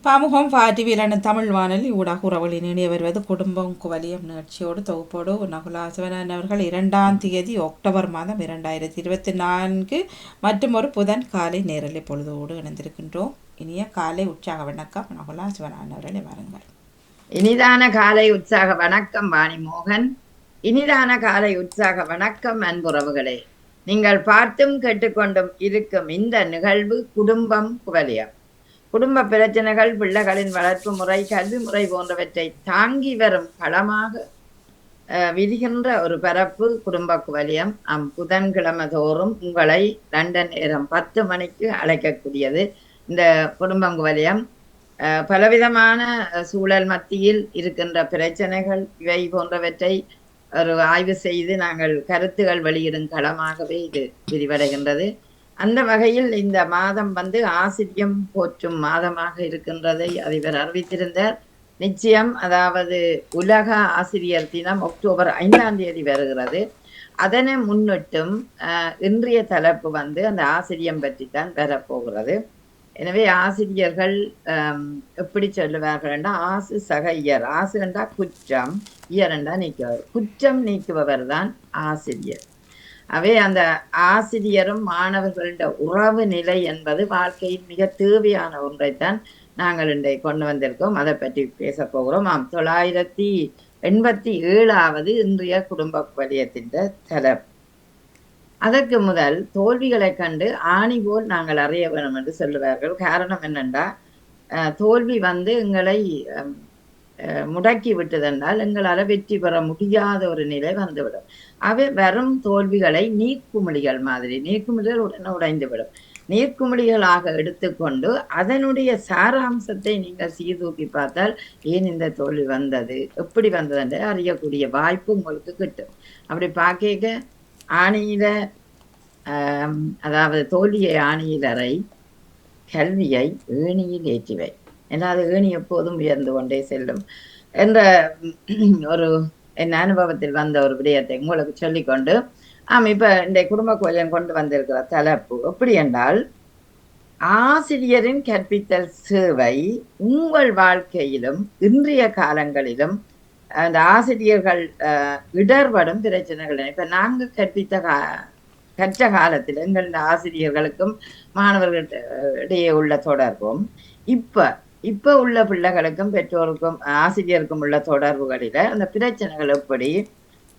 பாமுகம் பாட்டிவிலான தமிழ் வானொலி ஊடாக உறவுகளின் இணைய வருவது குடும்பம் குவலியம் நிகழ்ச்சியோடு தொகுப்போடு நகுலா சிவனான் அவர்கள் 2 அக்டோபர் மாதம் 2024 மற்றும் ஒரு புதன் காலை நேரலை பொழுதோடு இணைந்திருக்கின்றோம். இனிய காலை உற்சாக வணக்கம் நகுலா சிவனான் அவர்களை வாருங்கள். இனிதான காலை உற்சாக வணக்கம் வாணிமோகன். இனிதான காலை உற்சாக வணக்கம் அன்புறவுகளே. நீங்கள் பார்த்தும் கேட்டுக்கொண்டும் இருக்கும் இந்த நிகழ்வு குடும்பம் குவலியம். குடும்ப பிரச்சனைகள், பிள்ளைகளின் வளர்ப்பு முறை, கல்வி முறை போன்றவற்றை தாங்கி வரும் களமாக விரிகின்ற ஒரு பரப்பு குடும்ப குவலியம். புதன்கிழமை தோறும் உங்களை லண்டன் நேரம் 10 மணிக்கு அழைக்கக்கூடியது இந்த குடும்பம் குவலியம். பலவிதமான சூழல் மத்தியில் இருக்கின்ற பிரச்சனைகள் இவை போன்றவற்றை ஒரு ஆய்வு செய்து நாங்கள் கருத்துகள் வெளியிடும் களமாகவே இது விரிவடைகின்றது. அந்த வகையில் இந்த மாதம் ஆசிரியம் போற்றும் மாதமாக இருக்கின்றதை அதிபர் அறிவித்திருந்தார். நிச்சயம், அதாவது உலக ஆசிரியர் தினம் அக்டோபர் 5 வருகிறது. அதனை முன்னிட்டும் இன்றைய தலைப்பு அந்த ஆசிரியம் பற்றித்தான் வரப்போகிறது. எனவே ஆசிரியர்கள் எப்படி சொல்லுவார்கள் என்றால், ஆசு சக இயர். ஆசு என்றா குற்றம், இயர் என்றா நீக்குபவர். குற்றம் நீக்குபவர் தான் ஆசிரியர். அவை அந்த ஆசிரியரும் மாணவர்களுடைய உறவு நிலை என்பது வாழ்க்கையில் மிக தேவையான ஒன்றைத்தான் நாங்கள் இன்றைக்கு கொண்டு வந்திருக்கோம். அதை பற்றி பேச போகிறோம். 987வது இன்றைய குடும்ப குவலியத்தின் தலைப்பு. அதற்கு முதல் தோல்விகளை கண்டு ஆணி போல் நாங்கள் அறிய வேணும் என்று சொல்லுவார்கள். காரணம் என்னென்றா, தோல்வி எங்களை முடக்கி விட்டதென்றால் எங்களால் வெற்றி பெற முடியாத ஒரு நிலை வந்துவிடும். அவை வரும் தோல்விகளை நீக்குமிழிகள் மாதிரி, நீக்குமிழிகள் உடனே உடைந்துவிடும். நீர்க்குமிழிகளாக எடுத்துக்கொண்டு அதனுடைய சாராம்சத்தை நீங்கள் சீர்தூக்கி பார்த்தால், ஏன் இந்த தோல்வி வந்தது, எப்படி வந்தது என்று அறியக்கூடிய வாய்ப்பு உங்களுக்கு கிட்டும். அப்படி பார்க்க ஆணியில அதாவது தோல்வியை ஆணியில் அறை, கல்வியை ஏணியில் ஏற்றிவை. ஏன்னா அது ஏணி எப்போதும் உயர்ந்து கொண்டே செல்லும் என்ற ஒரு என் அனுபவத்தில் வந்த ஒரு விடயத்தை உங்களுக்கு சொல்லிக்கொண்டு, இப்ப இந்த குடும்ப கோயிலம் கொண்டு வந்திருக்கிற தலைப்பு எப்படி என்றால், ஆசிரியரின் கற்பித்தல் சேவை உங்கள் வாழ்க்கையிலும் இன்றைய காலங்களிலும் அந்த ஆசிரியர்கள் இடர்படும் பிரச்சனைகள். இப்ப நாங்கள் கற்ற காலத்தில் எங்கள் ஆசிரியர்களுக்கும் மாணவர்களிடையே உள்ள தொடர்பும் இப்ப உள்ள பிள்ளைகளுக்கும் பெற்றோருக்கும் ஆசிரியருக்கும் உள்ள தொடர்புகளில அந்த பிரச்சனைகள் எப்படி,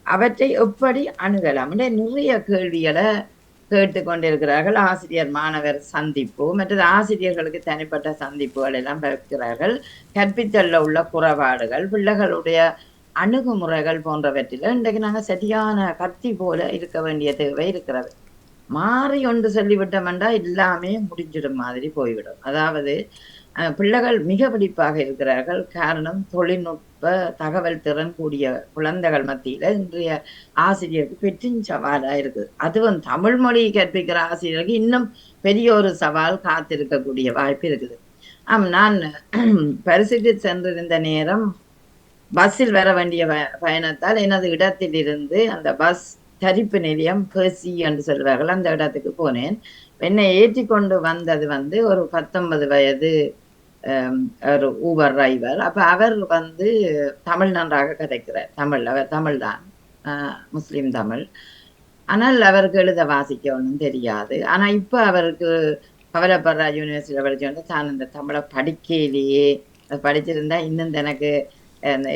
அவற்றை எப்படி அணுகலாம் நிறைய கேள்விகளை கேட்டுக்கொண்டிருக்கிறார்கள். ஆசிரியர் மாணவர் சந்திப்பு, மற்றது ஆசிரியர்களுக்கு தனிப்பட்ட சந்திப்புகள் எல்லாம் வைக்கிறார்கள். கற்பித்தல்ல உள்ள குறைபாடுகள், பிள்ளைகளுடைய அணுகுமுறைகள் போன்றவற்றில இன்றைக்கு நாங்கள் சரியான கத்தி போல இருக்க வேண்டிய தேவை இருக்கிறது. மாறி ஒன்று சொல்லிவிட்டோம்டா எல்லாமே முடிஞ்சிடும் மாதிரி போய்விடும். அதாவது பிள்ளைகள் மிக பிடிப்பாக இருக்கிறார்கள். காரணம், தொழில்நுட்ப தகவல் திறன் கூடிய குழந்தைகள் மத்தியில இன்றைய ஆசிரியருக்கு பெரும் சவாலா இருக்குது. அதுவும் தமிழ் மொழி கற்பிக்கிற ஆசிரியருக்கு இன்னும் பெரிய ஒரு சவால் காத்திருக்கக்கூடிய வாய்ப்பு இருக்குது. நான் பரிசுக்கு சென்றிருந்த நேரம் பஸ்ஸில் வர வேண்டிய பயணத்தால் எனது இடத்தில் இருந்து அந்த பஸ் தரிப்பு நிலையம் பேசி என்று சொல்வார்கள், அந்த இடத்துக்கு போனேன். என்னை ஏற்றி கொண்டு வந்தது ஒரு 19 வயது ஒரு ஊபர் டிரைவர். அப்ப அவர் தமிழ் நன்றாக கதைக்கிறார். அவர் தமிழ் தான், முஸ்லிம் தமிழ். ஆனால் அவருக்கு எழுத வாசிக்க ஒன்றும் தெரியாது. ஆனா இப்ப அவருக்கு கவலைப்படுற யூனிவர்சிட்டியில படிச்சு தான் இந்த தமிழை படிக்கையிலேயே படிச்சிருந்தா இன்னும் எனக்கு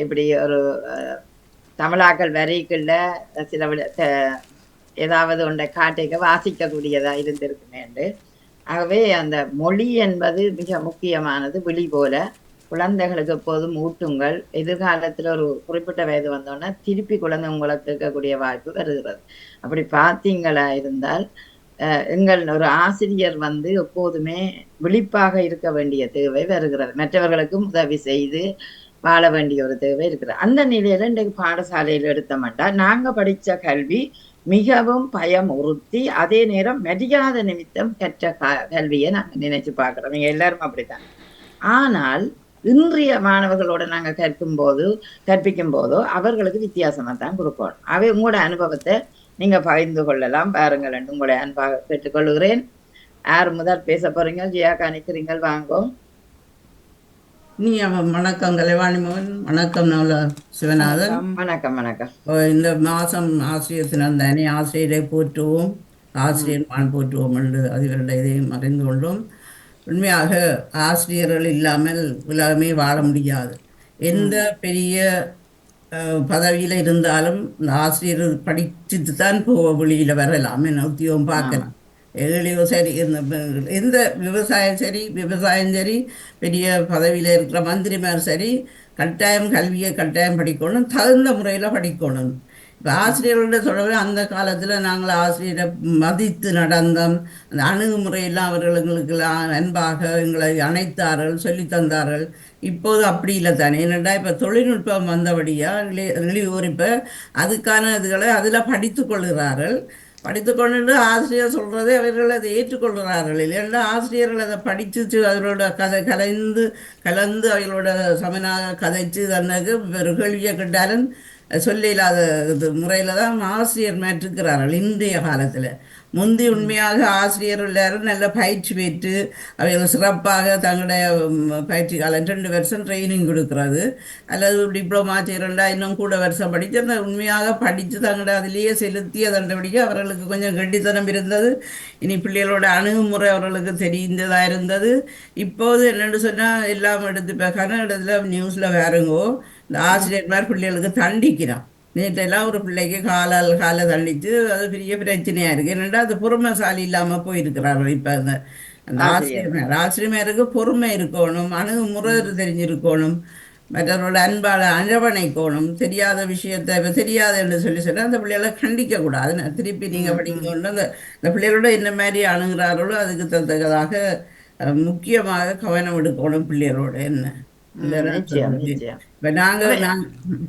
இப்படி ஒரு தமிழாக்கள் வரிக்குள்ள சில ஏதாவது ஒன்றை காட்டிக்க வாசிக்கக்கூடியதா இருந்திருக்குமே என்று. ஆகவே அந்த மொழி என்பது மிக முக்கியமானது. விழி போல குழந்தைகளுக்கு எப்போதும் ஊட்டுங்கள். எதிர்காலத்தில் ஒரு குறிப்பிட்ட வயது வந்தோன்னா திருப்பி குழந்தை உங்களை கேட்கக்கூடிய வாய்ப்பு வருகிறது. அப்படி பார்த்தீங்களா இருந்தால் எங்கள் ஒரு ஆசிரியர் எப்போதுமே விழிப்பாக இருக்க வேண்டிய தேவை வருகிறது. மற்றவர்களுக்கும் உதவி செய்து வாழ வேண்டிய ஒரு தேவை இருக்கிறது. அந்த நிலையில இன்றைக்கு பாடசாலையில் எடுத்தோம்னா, நாங்க படிச்ச கல்வி மிகவும் பயம் உறுத்தி, அதே நேரம் மரியாதை நிமித்தம் கற்ற கல்வியை நாங்க நினைச்சு பார்க்கிறோம். நீங்க எல்லாரும் அப்படித்தான். ஆனால் இன்றைய மாணவர்களோட நாங்க கற்பிக்கும் போதோ அவர்களுக்கு வித்தியாசமா தான் கொடுக்கணும். அவை உங்களோட அனுபவத்தை நீங்க பகிர்ந்து கொள்ளலாம், பாருங்கள் என்று உங்களை அன்பாக கேட்டுக்கொள்கிறேன். யார் முதல் பேச போறீங்க? ஜியாக்கா நிக்கிறீங்கள், வாங்கோ. நீ வணக்கம் கலைவாணி மோகன், வணக்கம் நவல சிவநாதன். வணக்கம். வணக்கம் வணக்கம். இந்த மாதம் ஆசிரியர் தினம் தானே, ஆசிரியரை போற்றுவோம், ம், ஆசிரியர் மான் போற்றுவோம் என்று அதிபருடைய இதையும் அறிந்து கொண்டோம். உண்மையாக ஆசிரியர்கள் இல்லாமல் உலகமே வாழ முடியாது. எந்த ம். பெரிய பதவியில் இருந்தாலும் இந்த ஆசிரியர் படிச்சுட்டு தான் வெளியில் வரலாம், என்ன உத்தியோகம் ஆமா. பார்க்கலாம். எதுலேயோ சரி, எந்த விவசாயம் சரி, பெரிய பதவியில் இருக்கிற மந்திரிமார் சரி, கட்டாயம் கல்வியை கட்டாயம் படிக்கணும், தகுந்த முறையில் படிக்கணும். இப்போ ஆசிரியர்களோட சொல்லவே அந்த காலத்தில் நாங்கள் ஆசிரியரை மதித்து நடந்தோம். அந்த அணுகுமுறையெல்லாம் அவர்களுக்கெல்லாம் அன்பாக எங்களை அணைத்தார்கள், சொல்லித்தந்தார்கள். இப்போது அப்படி இல்லை தானே. ஏனெண்டா இப்போ தொழில்நுட்பம் வந்தபடியாக இழிவோர் இப்போ அதுக்கான இதுகளை அதில் படித்து கொள்கிறார்கள். படித்து கொண்டு ஆசிரியர் சொல்கிறதை அவர்கள் அதை ஏற்றுக்கொள்கிறார்கள். இல்லைன்னா ஆசிரியர்கள் அதை படித்து அவர்களோட கலந்து அவர்களோட சமனாக கதைச்சு தனக்கு ஒரு கேள்வியை கேட்டாலும் சொல்ல இல்லாத இது முறையில் தான் ஆசிரியர் மேற்றிருக்கிறார்கள் இன்றைய காலத்தில். முந்தி உண்மையாக ஆசிரியர் எல்லாரும் நல்ல பயிற்சி பெற்று அவர்கள் சிறப்பாக தங்களுடைய பயிற்சி காலம் 2 வருஷம் ட்ரைனிங் கொடுக்குறது, அல்லது டிப்ளமா செய்கிறண்டா இன்னும் கூட வருஷம் படித்து அந்த உண்மையாக படித்து தங்களை அதிலேயே செலுத்தி அதன்படிக்கு அவர்களுக்கு கொஞ்சம் கெட்டித்தனம் இருந்தது. இனி பிள்ளைகளோட அணுகுமுறை அவர்களுக்கு தெரிந்ததாக இருந்தது. இப்போது என்னென்னு சொன்னால் எல்லாம் எடுத்து இப்போ கன்னடத்தில் நியூஸில் வேறுங்கோ இந்த ஆசிரியர்மார் பிள்ளைகளுக்கு தண்டிக்கிறான். நேற்றெல்லாம் ஒரு பிள்ளைக்கு காலை தண்டித்து அது பெரிய பிரச்சனையாக இருக்குது. என்னென்னா அது பொறுமைசாலி இல்லாமல் போயிருக்கிறார்கள். இப்போ அந்த அந்த ஆசிரியர். ஆசிரியருக்கு பொறுமை இருக்கணும், அணுகுமுறை தெரிஞ்சிருக்கணும், மற்றவர்களோட அன்பால் அரவணைக்கணும். தெரியாத விஷயத்தை இப்போ தெரியாது என்று சொன்னால் அந்த பிள்ளைகளை கண்டிக்கக்கூடாது. திருப்பி நீங்கள் ம், ம், படிக்கணும். அந்த பிள்ளைகளோட என்ன மாதிரி அணுகிறார்களோ அதுக்கு தக்கதாக முக்கியமாக கவனம் எடுக்கணும் பிள்ளைகளோட என்ன இந்த ம். நிச்சயம் சொல்றது. நிச்சயம். இப்போ அப்ப நாங்கள்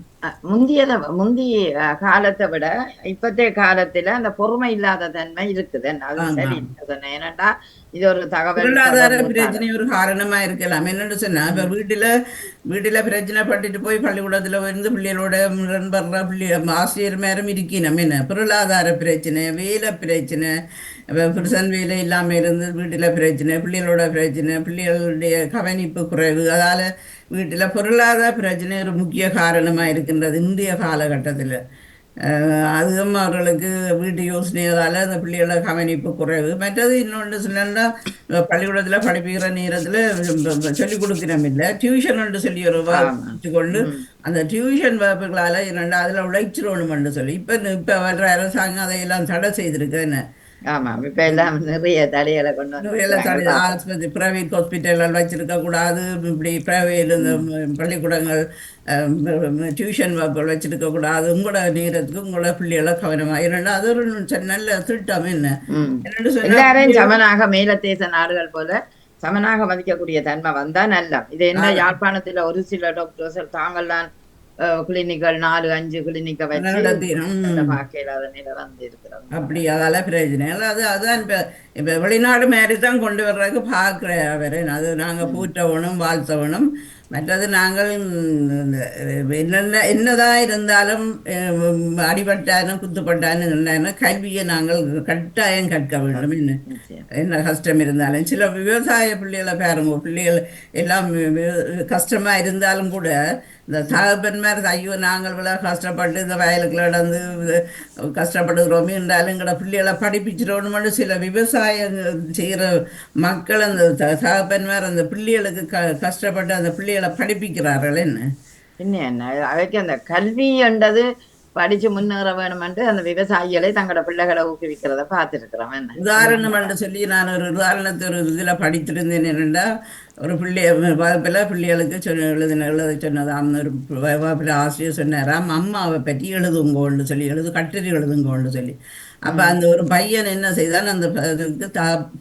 முந்திய காலத்தை விட இப்பத்தைய காலத்துல அந்த பொறுமை இல்லாத தன்மை இருக்குது. அது சரி ஆமாம், சொன்னேன். ஏன்னாண்டா இது ஒரு தகவல் பொருளாதார தொடர்பு பிரச்சனை ஒரு காரணமா இருக்கலாம். என்னன்னு சொன்னா இப்ப ம், வீட்டுல பிரச்சனை பட்டுட்டு போய் பள்ளிக்கூடத்துல இருந்து பிள்ளைகளோட முரண்படுற ஆசிரியர் மேலும் இருக்கணும். என்ன பொருளாதார பிரச்சனை, வேலை பிரச்சனை, இப்ப புருஷன் வேலை இல்லாம இருந்து வீட்டுல பிரச்சனை, பிள்ளைகளோட பிரச்சனை, பிள்ளைகளுடைய கவனிப்பு குறைவு, அதால வீட்டுல பொருளாதார பிரச்சனை ஒரு முக்கிய காரணமா இருக்கின்றது இந்திய காலகட்டத்தில். அதுவும் அவர்களுக்கு வீட்டு யோசனையால் அந்த பிள்ளைகள கவனிப்பு குறைவு. மற்றது இன்னொன்று சொன்னா பள்ளிக்கூடத்தில் படிப்பிக்கிற நேரத்தில் சொல்லிக் கொடுக்கிறோம் இல்லை, டியூஷன் ஒன்று சொல்லி ஒரு ஆமா. வகுப்பு கொண்டு ம். அந்த டியூஷன் வகுப்புகளால் என்னென்னா அதில் உழைச்சிடணுமென்று சொல்லி இப்போ வர்ற அரசாங்கம் அதையெல்லாம் தடை செய்திருக்கு. ஆமா. இப்ப எல்லாம் நிறைய தடைகளை கொண்டு வந்திருக்கிறாங்க பாப்போம். ஆஸ்பத்திரி பிரைவேட் ஹாஸ்பிட்டல்கள் வச்சிருக்க கூடாது, இப்படி பிரைவேட் இந்த ம். பள்ளிக்கூடங்கள் டியூஷன் வகுப்புகள் வச்சிருக்க கூடாது, உங்களோட நேரத்துக்கு உங்களோட பிள்ளைகளை கவனமாக இரண்டு அது ஒரு நல்ல திட்டம். என்ன ம். என்னன்னு சொன்னா எல்லாரையும் சமனாக மேலத்தேச நாடுகள் போல சமனாக மதிக்கக்கூடிய தன்மை வந்தா நல்லா. இது என்ன யாழ்ப்பாணத்துல ஒரு சில டாக்டர்ஸ் தாங்கள்லாம் கிளினிக்கள் 4-5 கிளினிக்கை வச்சு நடத்திடும். பார்க்க இல்லாத நிலை வந்து இருக்கிறது. அப்படி அதால பிரயோஜனம் இல்லை. அதுதான் இப்போ வெளிநாடு மாரி தான் கொண்டு வர்றதுக்கு பார்க்குற வரேன். அது நாங்கள் ம். பூற்றவனும் வாழ்த்தவனும். மற்றது நாங்கள் என்னதான் இருந்தாலும் அடிபட்டாலும் குத்துப்பட்டாலும் என்னன்னா கல்வியை நாங்கள் கட்டாயம் கற்க வேண்டும். என்ன நிச்சயம். என்ன கஷ்டம் இருந்தாலும் சில விவசாய பிள்ளைகளை பாருங்க, பிள்ளைகள் எல்லாம் கஷ்டமாக இருந்தாலும் கூட இந்த தகப்பன்மார் ஐயோ நாங்கள் இவ்வளோ கஷ்டப்பட்டு இந்த வயலுக்குள்ள நடந்து கஷ்டப்படுகிறோமே என்றாலும் எங்களோட பிள்ளைகளை படிப்பிச்சிடணும்னு சில விவசாயம் செய்கிற மக்கள் அந்த தகப்பன்மார் அந்த பிள்ளைகளுக்கு கஷ்டப்பட்டு அந்த பிள்ளைகளை படிப்பிக்கிறார்கள். என்ன இன்னும் என்ன அவைக்கு அந்த கல்வி என்றது படிச்சு முன்னேற வேணுமென்று அந்த விவசாயிகளை தங்களோட பிள்ளைகளை ஊக்குவிக்கிறத பார்த்துருக்கிறோம். என்ன உதாரணம் என்று சொல்லி நான் ஒரு உதாரணத்தை ஒரு இதில் படித்திருந்தேன். என்னென்னா ஒரு வகுப்பில் பிள்ளைகளுக்கு எழுத சொன்னதாம். ஒரு வகுப்பில் ஆசிரியர் சொன்னாராம், அம்மாவை பற்றி எழுதுங்கோன்னு சொல்லி கட்டுரை எழுதுங்கோன்னு சொல்லி. அப்போ ம். அந்த ஒரு பையன் என்ன செய்தான், அந்த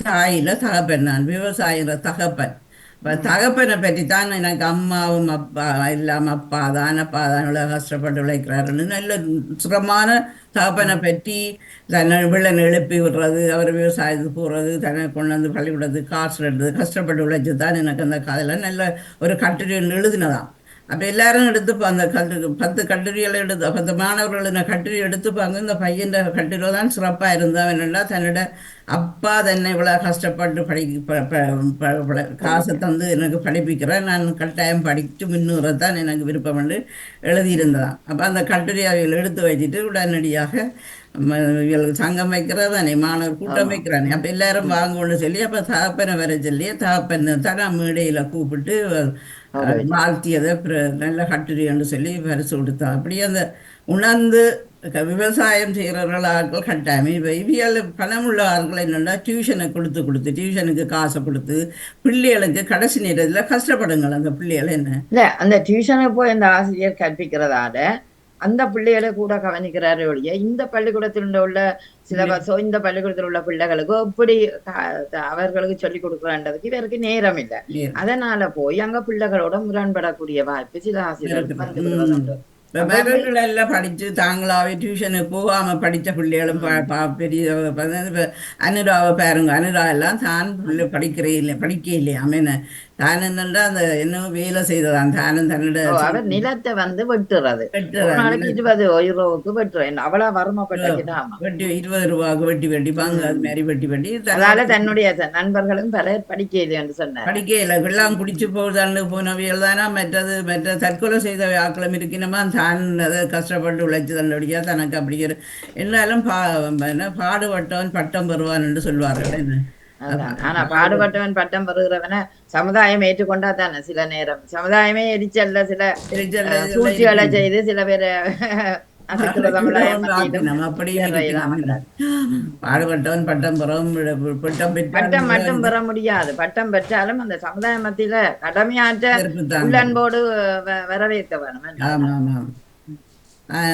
தாயில தகப்பன், நான் விவசாயிற தகப்பன். இப்போ ம். தகப்பனை பற்றி தான் எனக்கு அம்மாவும் அப்பா இல்லாமல் அப்பா தான் இவ்வளோ கஷ்டப்பட்டு உழைக்கிறாருன்னு நல்ல சுரமான தகப்பனை பற்றி தன்னை வில்லன் எழுப்பி விடுறது, அவர் விவசாயத்துக்கு போகிறது, தன்னை கொண்டு வந்து பள்ளிக்கூடத்துக்கு காசு எடுத்து கஷ்டப்பட்டு உழைச்சி தான் எனக்கு அந்த காதில் நல்ல ஒரு கட்டுரை எழுதினதான். அப்போ எல்லாரும் எடுத்துப்பாங்க அந்த 10 கட்டுரைகளை எடுத்து 10 மாணவர்களின் கட்டுரை எடுத்துப்பாங்க. இந்த பையன் கட்டுரை தான் சிறப்பாக இருந்தால் என்னென்னா தன்னோட அப்பா தன்னை இவ்வளோ கஷ்டப்பட்டு காசை தந்து எனக்கு படிப்பிக்கிறேன், நான் கட்டாயம் படித்து முன்னேறத்தான் எனக்கு விருப்பம் என்று எழுதியிருந்ததான். அப்போ அந்த கட்டுரை அவைகள் எடுத்து வச்சுட்டு உடனடியாக இவர்களுக்கு சங்கம் வைக்கிறதானே, மாணவர் கூட்டம் வைக்கிறானே, அப்போ எல்லாரும் வாங்கன்னு சொல்லி அப்போ தகப்பனை வர சொல்லி தகப்பனை தான் மேடையில் கூப்பிட்டு வாழ்த்தியதை நல்ல கட்டுரை என்று சொல்லி பரிசு கொடுத்தா. அப்படியே அந்த உணர்ந்து விவசாயம் செய்கிறவர்கள் ஆட்கள் கட்டாயம் இப்போ இவியல் பணமுள்ள ஆட்கள் என்னென்னா டியூஷனை கொடுத்து டியூஷனுக்கு காசை கொடுத்து பிள்ளைகளுக்கு கடைசி நேரத்தில் கஷ்டப்படுங்கள் அந்த பிள்ளைகள் என்ன இல்ல அந்த டியூஷனுக்கு போய் அந்த ஆசிரியர் கற்பிக்கிறதால அந்த பிள்ளைகளை கூட கவனிக்கிறாரு ஒழிய இந்த பள்ளிக்கூடத்தில் உள்ள சிலபஸோ இந்த பள்ளிக்கூடத்தில் உள்ள பிள்ளைகளுக்கோ எப்படி அவர்களுக்கு சொல்லிக் கொடுக்குறன்றதுக்கு இவருக்கு நேரம் இல்லை. அதனால போய் அங்க பிள்ளைகளோட முரண்படக்கூடிய வாய்ப்பு சில ஆசிரியர்களுக்கு வந்து எல்லாம் படிச்சு தாங்களாவே டியூஷனுக்கு போகாம படித்த பிள்ளைகளும் பெரிய அனுராவை பாருங்க, அனுரா எல்லாம் தான் படிக்க இல்லையா அமேன தான் என்னண்டா அந்த என்ன வேலை செய்ததான் தானும் தன்னோட அவர் நிலத்தை வந்து வெட்டுறது 20 யூரோவுக்கு வெட்டுறேன் அவ்வளவு வருமாப்பட்டாமா வெட்டி 20 ரூபாய்க்கு வெட்டி பாங்க அது மாதிரி வெட்டி அதனால தன்னுடைய நண்பர்களும் பலர் படிக்க இல்லை என்று சொன்னார். படிக்க இல்லை வெள்ளம் குடிச்சு போதான்னு போனவைகள் தானா மற்ற தற்கொலை செய்த ஆக்களும் இருக்கணுமா தான் அதை கஷ்டப்பட்டு உழைச்சி தண்டடியா தனக்கு அப்படி எல்லாரும் பாடுபட்டவன் பட்டம் பெறுவான் என்று சொல்வார்கள் என்ன. ஆனா பாடுபட்டவன் பட்டம் பெறுகிறவன சமுதாயம் ஏற்றுக்கொண்டா தானே சில நேரம் சமுதாயமே எரிச்சல்ல சில சூழ்ச்சிகளை செய்து சில பேரை பாடுபட்டவன் பட்டம் பட்டம் மட்டும் பெற முடியாது. பட்டம் பெற்றாலும் அந்த சமுதாய மத்தியில கடமையாற்ற உள்ளன்போடு வரவேற்க வேணும்.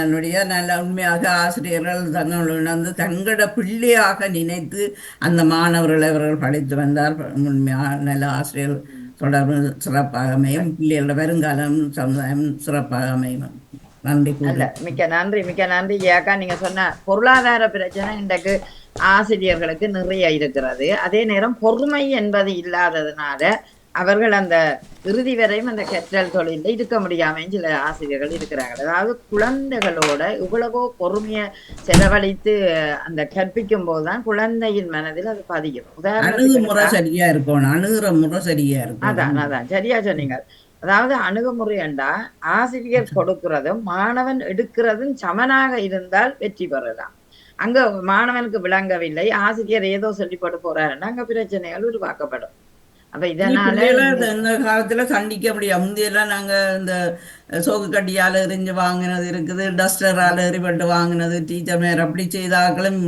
என்னுடைய நல்ல உண்மையாக ஆசிரியர்கள் தங்கள் உணர்ந்து தங்களோட பிள்ளையாக நினைத்து அந்த மாணவர்களை அவர்கள் படித்து வந்தார். உண்மையாக நல்ல ஆசிரியர்கள் தொடர்பு சிறப்பாக அமையும், பிள்ளைகளோட வருங்காலம் சமுதாயம் சிறப்பாக அமையும். நன்றி. மிக்க நன்றி ஏக்கா. நீங்க சொன்ன பொருளாதார பிரச்சனை இன்றைக்கு ஆசிரியர்களுக்கு நிறைய இருக்கிறது. அதே நேரம் பொறுமை என்பது இல்லாததுனால அவர்கள் அந்த இறுதி வரையும் அந்த கற்றல் தொழில இருக்க முடியாம சில ஆசிரியர்கள் இருக்கிறார்கள். அதாவது குழந்தைகளோட இவ்வளவோ பொறுமையை செலவழித்து அந்த கற்பிக்கும் போதுதான் குழந்தையின் மனதில் அது பதியும். உதாரணத்துக்கு சரியா இருக்கும், அணுகுற முறை சரியா இருக்கும். அதான் சரியா சொன்னீங்க. அதாவது அணுகுமுறை என்றா ஆசிரியர் கொடுக்கிறதும் மாணவன் எடுக்கிறதும் சமனாக இருந்தால் வெற்றி பெறலாம். அங்க மாணவனுக்கு விளங்கவில்லை, ஆசிரியர் ஏதோ சொல்லி போட்டு போறாருன்னா அங்க பிரச்சனைகள் உருவாக்கப்படும். அப்ப இதனால இந்த காலத்துல சண்டிக்க முடியாது. முந்தையெல்லாம் நாங்க இந்த சோக்கு கட்டியால எறிஞ்சு வாங்கினது இருக்குது, டஸ்டரால எறிபட்டு வாங்கினது, டீச்சர் மேல அப்படி செய்தாக்களும்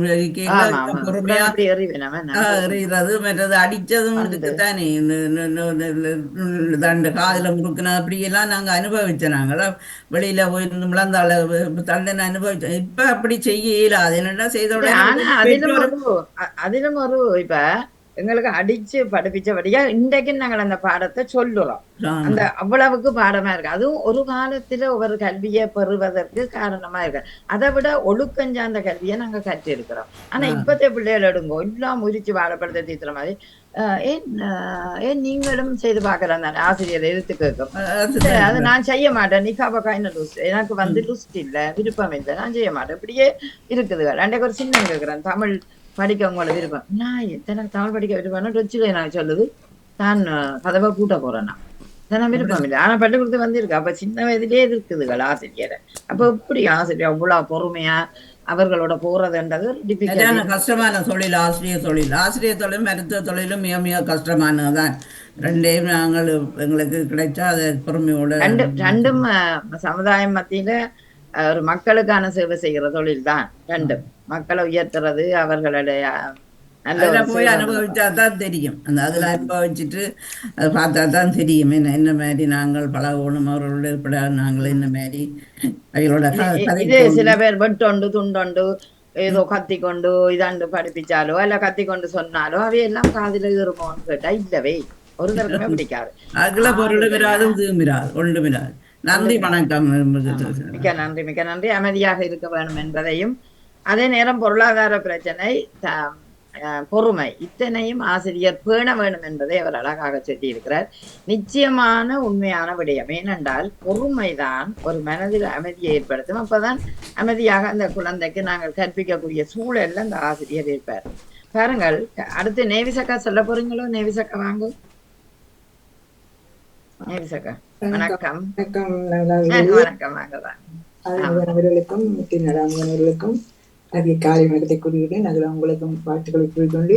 பொறுமையா எறிகிறது. மற்றது அடிச்சதும் இருக்குத்தானே, தண்டு காதுல முறுக்குனது அப்படியெல்லாம் நாங்க அனுபவிச்சோம். நாங்களாம் வெளியில போயிருந்து முழந்தால தண்டனை அனுபவிச்சோம். இப்ப அப்படி செய்ய இயலாது. என்னடா செய்த அதிலும் ஒரு இப்ப எங்களுக்கு அடிச்சு படிப்பிச்சபடியா இன்றைக்கு நாங்கள் அந்த பாடத்தை சொல்லுறோம். அந்த அவ்வளவுக்கு பாடமா இருக்கு. அதுவும் ஒரு காலத்துல ஒவ்வொரு கல்வியை பெறுவதற்கு காரணமா இருக்கு. அதை விட ஒழுக்கஞ்சார்ந்த கல்வியை நாங்க கற்று இருக்கிறோம். ஆனா இப்பத்த பிள்ளைகள் எடுங்கோ எல்லாம் முறிச்சு வாழப்படுத்த தீத்துற மாதிரி ஏன் நீங்களும் செய்து பாக்குறேன் தானே ஆசிரியர் எதிர்த்து கேட்கும். அது நான் செய்ய மாட்டேன், நிக்காபக்காயின லுஸ்ட், எனக்கு வந்து லுஸ்ட் இல்லை, விருப்பம் இல்லை, நான் செய்ய மாட்டேன், இப்படியே இருக்குது. அன்றைக்கு ஒரு சின்ன கேட்கிறேன், தமிழ் படிக்க உங்களை விருப்பம், நான் எத்தனை தமிழ் படிக்க விருப்பம்னா டொச்சில நான் சொல்லுது நான் கதவை கூட்ட போறேன்னா இதெல்லாம் விருப்பம் இல்லை. ஆனா பள்ளிக்கூடத்து வந்திருக்கு. அப்ப சின்ன வயதிலே இருக்குதுகள் ஆசிரியரை. அப்ப எப்படி ஆசிரியர் அவ்வளவு பொறுமையா அவர்களோட போறதுன்றது கஷ்டமான தொழில் ஆசிரியர் தொழில். ஆசிரியர் தொழில் மருத்துவ தொழிலும் மிக மிக கஷ்டமானதுதான். ரெண்டையும் நாங்கள் எங்களுக்கு கிடைச்சா அதை பொறுமையோட ரெண்டும் சமுதாயம் மத்தியில ஒரு மக்களுக்கான சேவை செய்கிற தொழில் தான். ரெண்டும் மக்களை உயர்த்துறது, அவர்களுடைய போய் அனுபவிச்சா தான் தெரியும். அந்த அதுல அனுபவிச்சுட்டு அதை பார்த்தா தான் தெரியும் என்ன மாதிரி நாங்கள் பழகணும், அவர்களோட நாங்கள் என்ன மாதிரி அவங்களோட. இது சில பேர் வெட்டொண்டு துண்டொண்டு ஏதோ கத்திக்கொண்டு இதாண்டு படிப்பிச்சாலோ அல்ல கத்திக்கொண்டு சொன்னாலோ அவையெல்லாம் காதில இருமோன்னு கேட்டா இல்லவே ஒரு தரக்குமே பிடிக்காது. அதுல பொருளும் இராது, இதுவும் இராது, ஒன்றும் இராது. நன்றி, வணக்கம். மிக்க நன்றி. அமைதியாக இருக்க வேணும் என்பதையும், அதே நேரம் பொருளாதார பிரச்சனை பொறுமை இத்தனையும் ஆசிரியர் பேண வேண்டும் என்பதை அவர் அழகாக சொல்லியிருக்கிறார். நிச்சயமான உண்மையான விடயம். ஏனென்றால் பொறுமைதான் ஒரு மனதில் அமைதியை ஏற்படுத்தும். அப்பதான் அமைதியாக அந்த குழந்தைக்கு நாங்கள் கற்பிக்கக்கூடிய சூழல்ல அந்த ஆசிரியர் இருப்பார். பாருங்கள், அடுத்து நேவிசக்கா சொல்ல போறீங்களோ? நேவிசக்கா வாங்க. நேவிசக்கா வணக்கம். வணக்கம் வாங்கதான். அவர்களுக்கும் அவர்களுக்கும் அதிக காலை வணக்கத்தை கூறுகிறேன். அதில் உங்களுக்கும் வாழ்த்துக்களை கூறிக்கொண்டு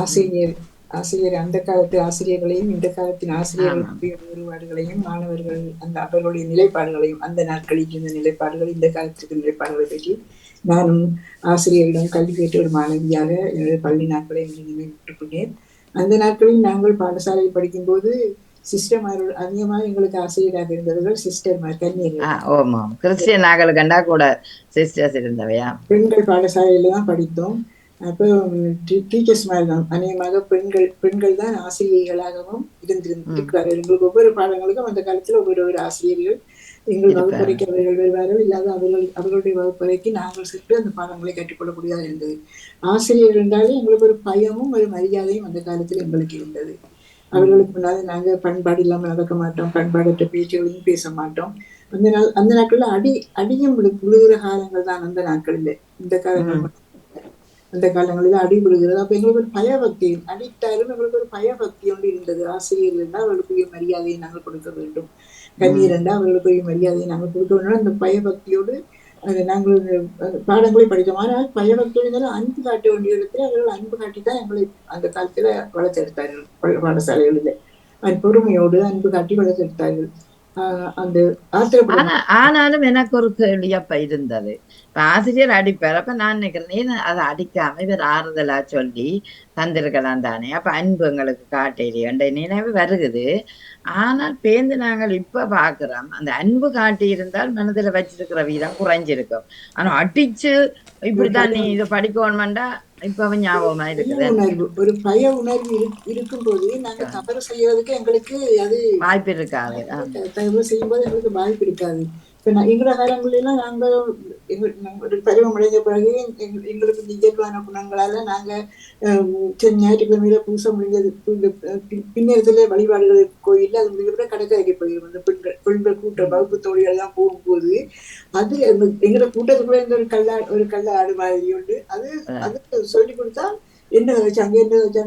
ஆசிரியர் அந்த காலத்து ஆசிரியர்களையும் இந்த காலத்தின் ஆசிரியர்களுடைய வேறுபாடுகளையும் மாணவர்கள் அந்த அவர்களுடைய நிலைப்பாடுகளையும் அந்த நாட்களில் இருந்த நிலைப்பாடுகள் இந்த காலத்திற்கு நிலைப்பாடுகளை பற்றி நானும் ஆசிரியரிடம் கல்வி கேட்ட ஒரு மாணவியாக என்னுடைய பள்ளி நாட்களை நினைவிட்டுக் கொண்டேன். அந்த நாட்களில் நாங்கள் பாடசாலையில் படிக்கும்போது சிஸ்டர்மார்கள் அதிகமாக எங்களுக்கு ஆசிரியராக இருந்தவர்கள் சிஸ்டர்மார் கன்னியர்கள். கிறிஸ்டியன் நாங்கள் கண்டா கூட சிஸ்டர்ஸ் இருந்தவையா. பெண்கள் பாடசாலையில தான் படித்தோம். அப்போ டீச்சர்ஸ் மாதிரி தான் அநேகமாக பெண்கள் தான் ஆசிரியர்களாகவும் இருந்திருக்கிறார்கள். எங்களுக்கு ஒவ்வொரு பாடங்களுக்கும் அந்த காலத்துல ஒவ்வொரு ஆசிரியர்கள் எங்கள் வகுப்பறைக்கு அவர்கள் வருவார்கள். இல்லாத அவர்களுடைய வகுப்பறைக்கு நாங்கள் சென்று அந்த பாடங்களை கற்றுக்கொள்ளக்கூடியதாக இருந்தது. ஆசிரியர் இருந்தாலே எங்களுக்கு ஒரு பயமும் ஒரு மரியாதையும் அந்த காலத்தில் எங்களுக்கு இருந்தது. அவர்களுக்கு முன்னாடி நாங்க பண்பாடு இல்லாமல் நடக்க மாட்டோம், பண்பாடற்ற பேச்சுகளையும் பேச மாட்டோம். அந்த நாட்கள்ல அடியும் விழுகிற காலங்கள் தான் அந்த நாட்களில். இந்த காலங்கள் அந்த காலங்களில் அடி விழுகிறது. அப்ப எங்களுக்கு ஒரு பயபக்தி, அடித்தாலும் எங்களுக்கு ஒரு பயபக்தி ஒன்று இருந்தது. ஆசிரியர் இருந்தால் அவர்களுக்குரிய மரியாதையை நாங்கள் கொடுக்க வேண்டும், கண்ணீர் இருந்தால் அவர்களுக்குரிய மரியாதையை நாங்கள் கொடுக்க வேண்டும். அந்த பயபக்தியோடு நாங்கள் பாடங்களை படித்தோம். ஆனால் பயபக்தியோடு இருந்தாலும் அன்பு காட்ட வேண்டிய இடத்துல அவர்கள் அன்பு காட்டித்தான் எங்களை அந்த காலத்துல வளர்த்தெடுத்தார்கள். பாடசாலைகளில் பொறுமையோடு அன்பு காட்டி வளர்த்தெடுத்தார்கள். அந்த ஆனாலும் எனக்கு ஒரு கேள்வி அப்ப இருந்தது. இப்ப ஆசிரியர் அடிப்பார். அப்ப நான் நினைக்கிறேன், அதை அடிக்காம இவர் ஆறுதலா சொல்லி தந்திருக்கலாம் தானே. அப்ப அன்பு எங்களுக்கு காட்டலையே என்ற நினைவு வருகுது. ஆனால் பேந்து நாங்கள் இப்ப பாக்குறோம், அந்த அன்பு காட்டி இருந்தால் மனதுல வச்சிருக்கிற வீதம் குறைஞ்சிருக்கும். ஆனா அடிச்சு இப்படித்தான் நீ இதை படிக்கணும்டா இப்பவும் ஞாபகமா இருக்குது. ஒரு பய உணர்வு இருக்கும் போது நாங்க தவறு செய்யறதுக்கு எங்களுக்கு அது வாய்ப்பு இருக்காது. தவறு செய்யும் போது எங்களுக்கு வாய்ப்பு இருக்காது. இப்ப எங்களோட காலங்களெல்லாம் நாங்க ஒரு பருவம் அடைந்த பிறகு எங்களுக்கு இந்த இயல்பான குணங்களால நாங்க ஞாயிற்றுக்கிழமையில பூச முடிஞ்சது பின்னத்துல வழிபாடுகள் கோயில்ல அது முடிஞ்ச கடற்கரைக்கு போயிடும். அந்த பெண்கள் கூட்ட வகுப்பு தோழிகள் தான் போகும்போது அது எங்களோட கூட்டத்துக்குள்ள இந்த ஒரு கள்ள ஆடு மாதிரி உண்டு. அது சொல்லி கொடுத்தா என்ன வச்சாங்க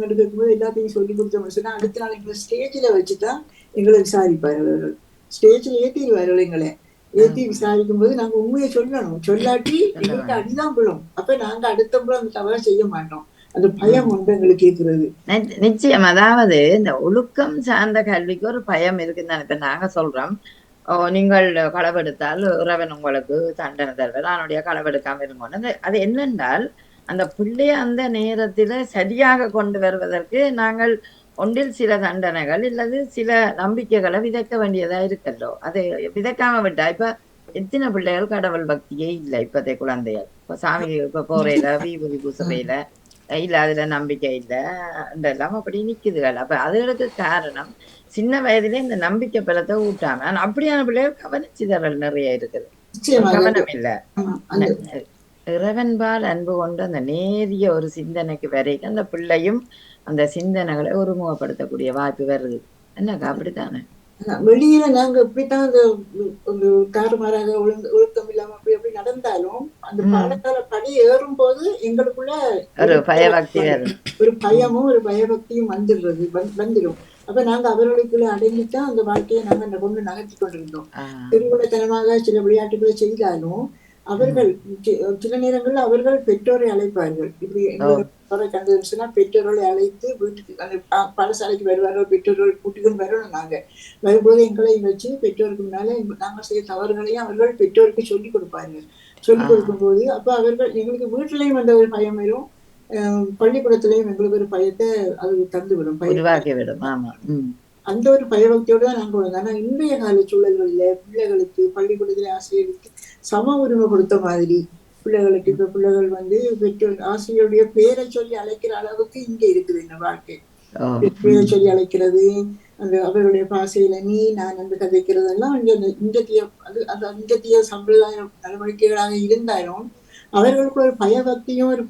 இருக்கும்போது எல்லாத்தையும் சொல்லி கொடுத்தோம்னு சொன்னா அடுத்த நாள் எங்களை ஸ்டேஜ்ல வச்சுதான் எங்களை விசாரிப்பார்கள். ஸ்டேஜ்ல ஏற்றிடுவார்கள். எங்களை ஏற்றி விசாரிக்கும் போது நாங்க உண்மையை சொல்லணும். சொல்லாட்டி எங்களுக்கு அடிதான் விழும். அப்ப நாங்க அடுத்த முறை அந்த தவறை செய்ய மாட்டோம். அந்த பயம் ஒன்று எங்களுக்கு கேட்கிறது. நிச்சயம். அதாவது இந்த ஒழுக்கம் சார்ந்த கல்விக்கு ஒரு பயம் இருக்குன்னு இப்ப நாங்க சொல்றோம். நீங்கள் களவெடுத்தால் இறைவன் உங்களுக்கு தண்டனை தருவது, அதனுடைய களவெடுக்காம இருங்கன்னு. அது என்னென்றால் அந்த பிள்ளைய அந்த நேரத்துல சரியாக கொண்டு வருவதற்கு நாங்கள் ஒன்றில் சில தண்டனைகள் இல்லது சில நம்பிக்கைகளை விதைக்க வேண்டியதா இருக்கல்லோ. அதை விதைக்காம விட்டா இப்ப எத்தனை பிள்ளைகள் கடவுள் பக்தியே இல்லை. இப்பதே குழந்தைகள் இப்ப சாமி இப்ப போறையில விபூதி பூசறையில இல்ல அதுல நம்பிக்கை இல்லை எல்லாம் அப்படி நிக்குதுகள். அப்ப அதுகளுக்கு காரணம் சின்ன வயதுல இந்த நம்பிக்கை பலத்தை ஊட்டாம. ஆனா அப்படியான பிள்ளைகள் கவனிச்சுதல் நிறைய இருக்குது. கவனம் இல்ல. இறைவன்பால் அன்பு கொண்டு அந்த நேரிய ஒரு சிந்தனைக்கு வரைக்கும் அந்த பிள்ளையும் அந்த சிந்தனைகளை ஒருமுகப்படுத்தக்கூடிய வாய்ப்பு வருது. என்னக்கா அப்படித்தானே? வெளியில நாங்க இப்படித்தான் அந்த தாறுமாறாக ஒழுக்கம் இல்லாம அப்படி நடந்தாலும் அந்த பாடசாலை படி ஏறும் போது எங்களுக்குள்ள ஒரு பயபக்தி ஒரு பயமும் ஒரு பயபக்தியும் வந்துடும். அப்ப நாங்க அவர்களுக்குள்ள அடங்கித்தான் அந்த வாழ்க்கையை நாங்க கொண்டு நகர்த்தி கொண்டிருந்தோம். திருவிழத்தனமாக சில விளையாட்டுகளை செய்தாலும் அவர்கள் சில நேரங்கள்ல அவர்கள் பெற்றோரை அழைப்பார்கள். இப்படி கண்டுச்சுன்னா பெற்றோர்களை அழைத்து வீட்டுக்கு அந்த பாடசாலைக்கு வருவார்கள். பெற்றோர்கள் கூட்டிக்கொண்டு வரணும். நாங்க வரும்போது எங்களையும் வச்சு பெற்றோருக்கு முன்னால நாங்கள் செய்ய தவறுகளையும் அவர்கள் பெற்றோருக்கு சொல்லிக் கொடுப்பார்கள். சொல்லிக் கொடுக்கும் போது அப்ப அவர்கள் எங்களுக்கு வீட்டிலையும் அந்த ஒரு பயம் வரும், பள்ளிக்கூடத்திலையும் எங்களுக்கு ஒரு பயத்தை அது தந்துவிடும், பயவாக்கிவிடும். அந்த ஒரு பயபக்தியோடு தான் நாங்கள் வந்தோம். ஆனா இன்றைய கால சூழல்களில பிள்ளைகளுக்கு பள்ளிக்கூடத்துல ஆசிரியருக்கு சம உரிமை கொடுத்த மாதிரி பிள்ளைகளுக்கு இப்ப பிள்ளைகள் பெற்றோர் ஆசிரியருடைய பேரை சொல்லி அழைக்கிற அளவுக்கு இங்க இருக்குது இந்த வாழ்க்கை. பேரை சொல்லி அழைக்கிறது, அந்த அவருடைய பாசையில நீ நான் அந்த கதைக்கிறதெல்லாம் இந்திய சம்பிரதாய நடவடிக்கைகளாக இருந்தாலும் அவர்களுக்கு ஒரு பயபக்தியும் ஒரு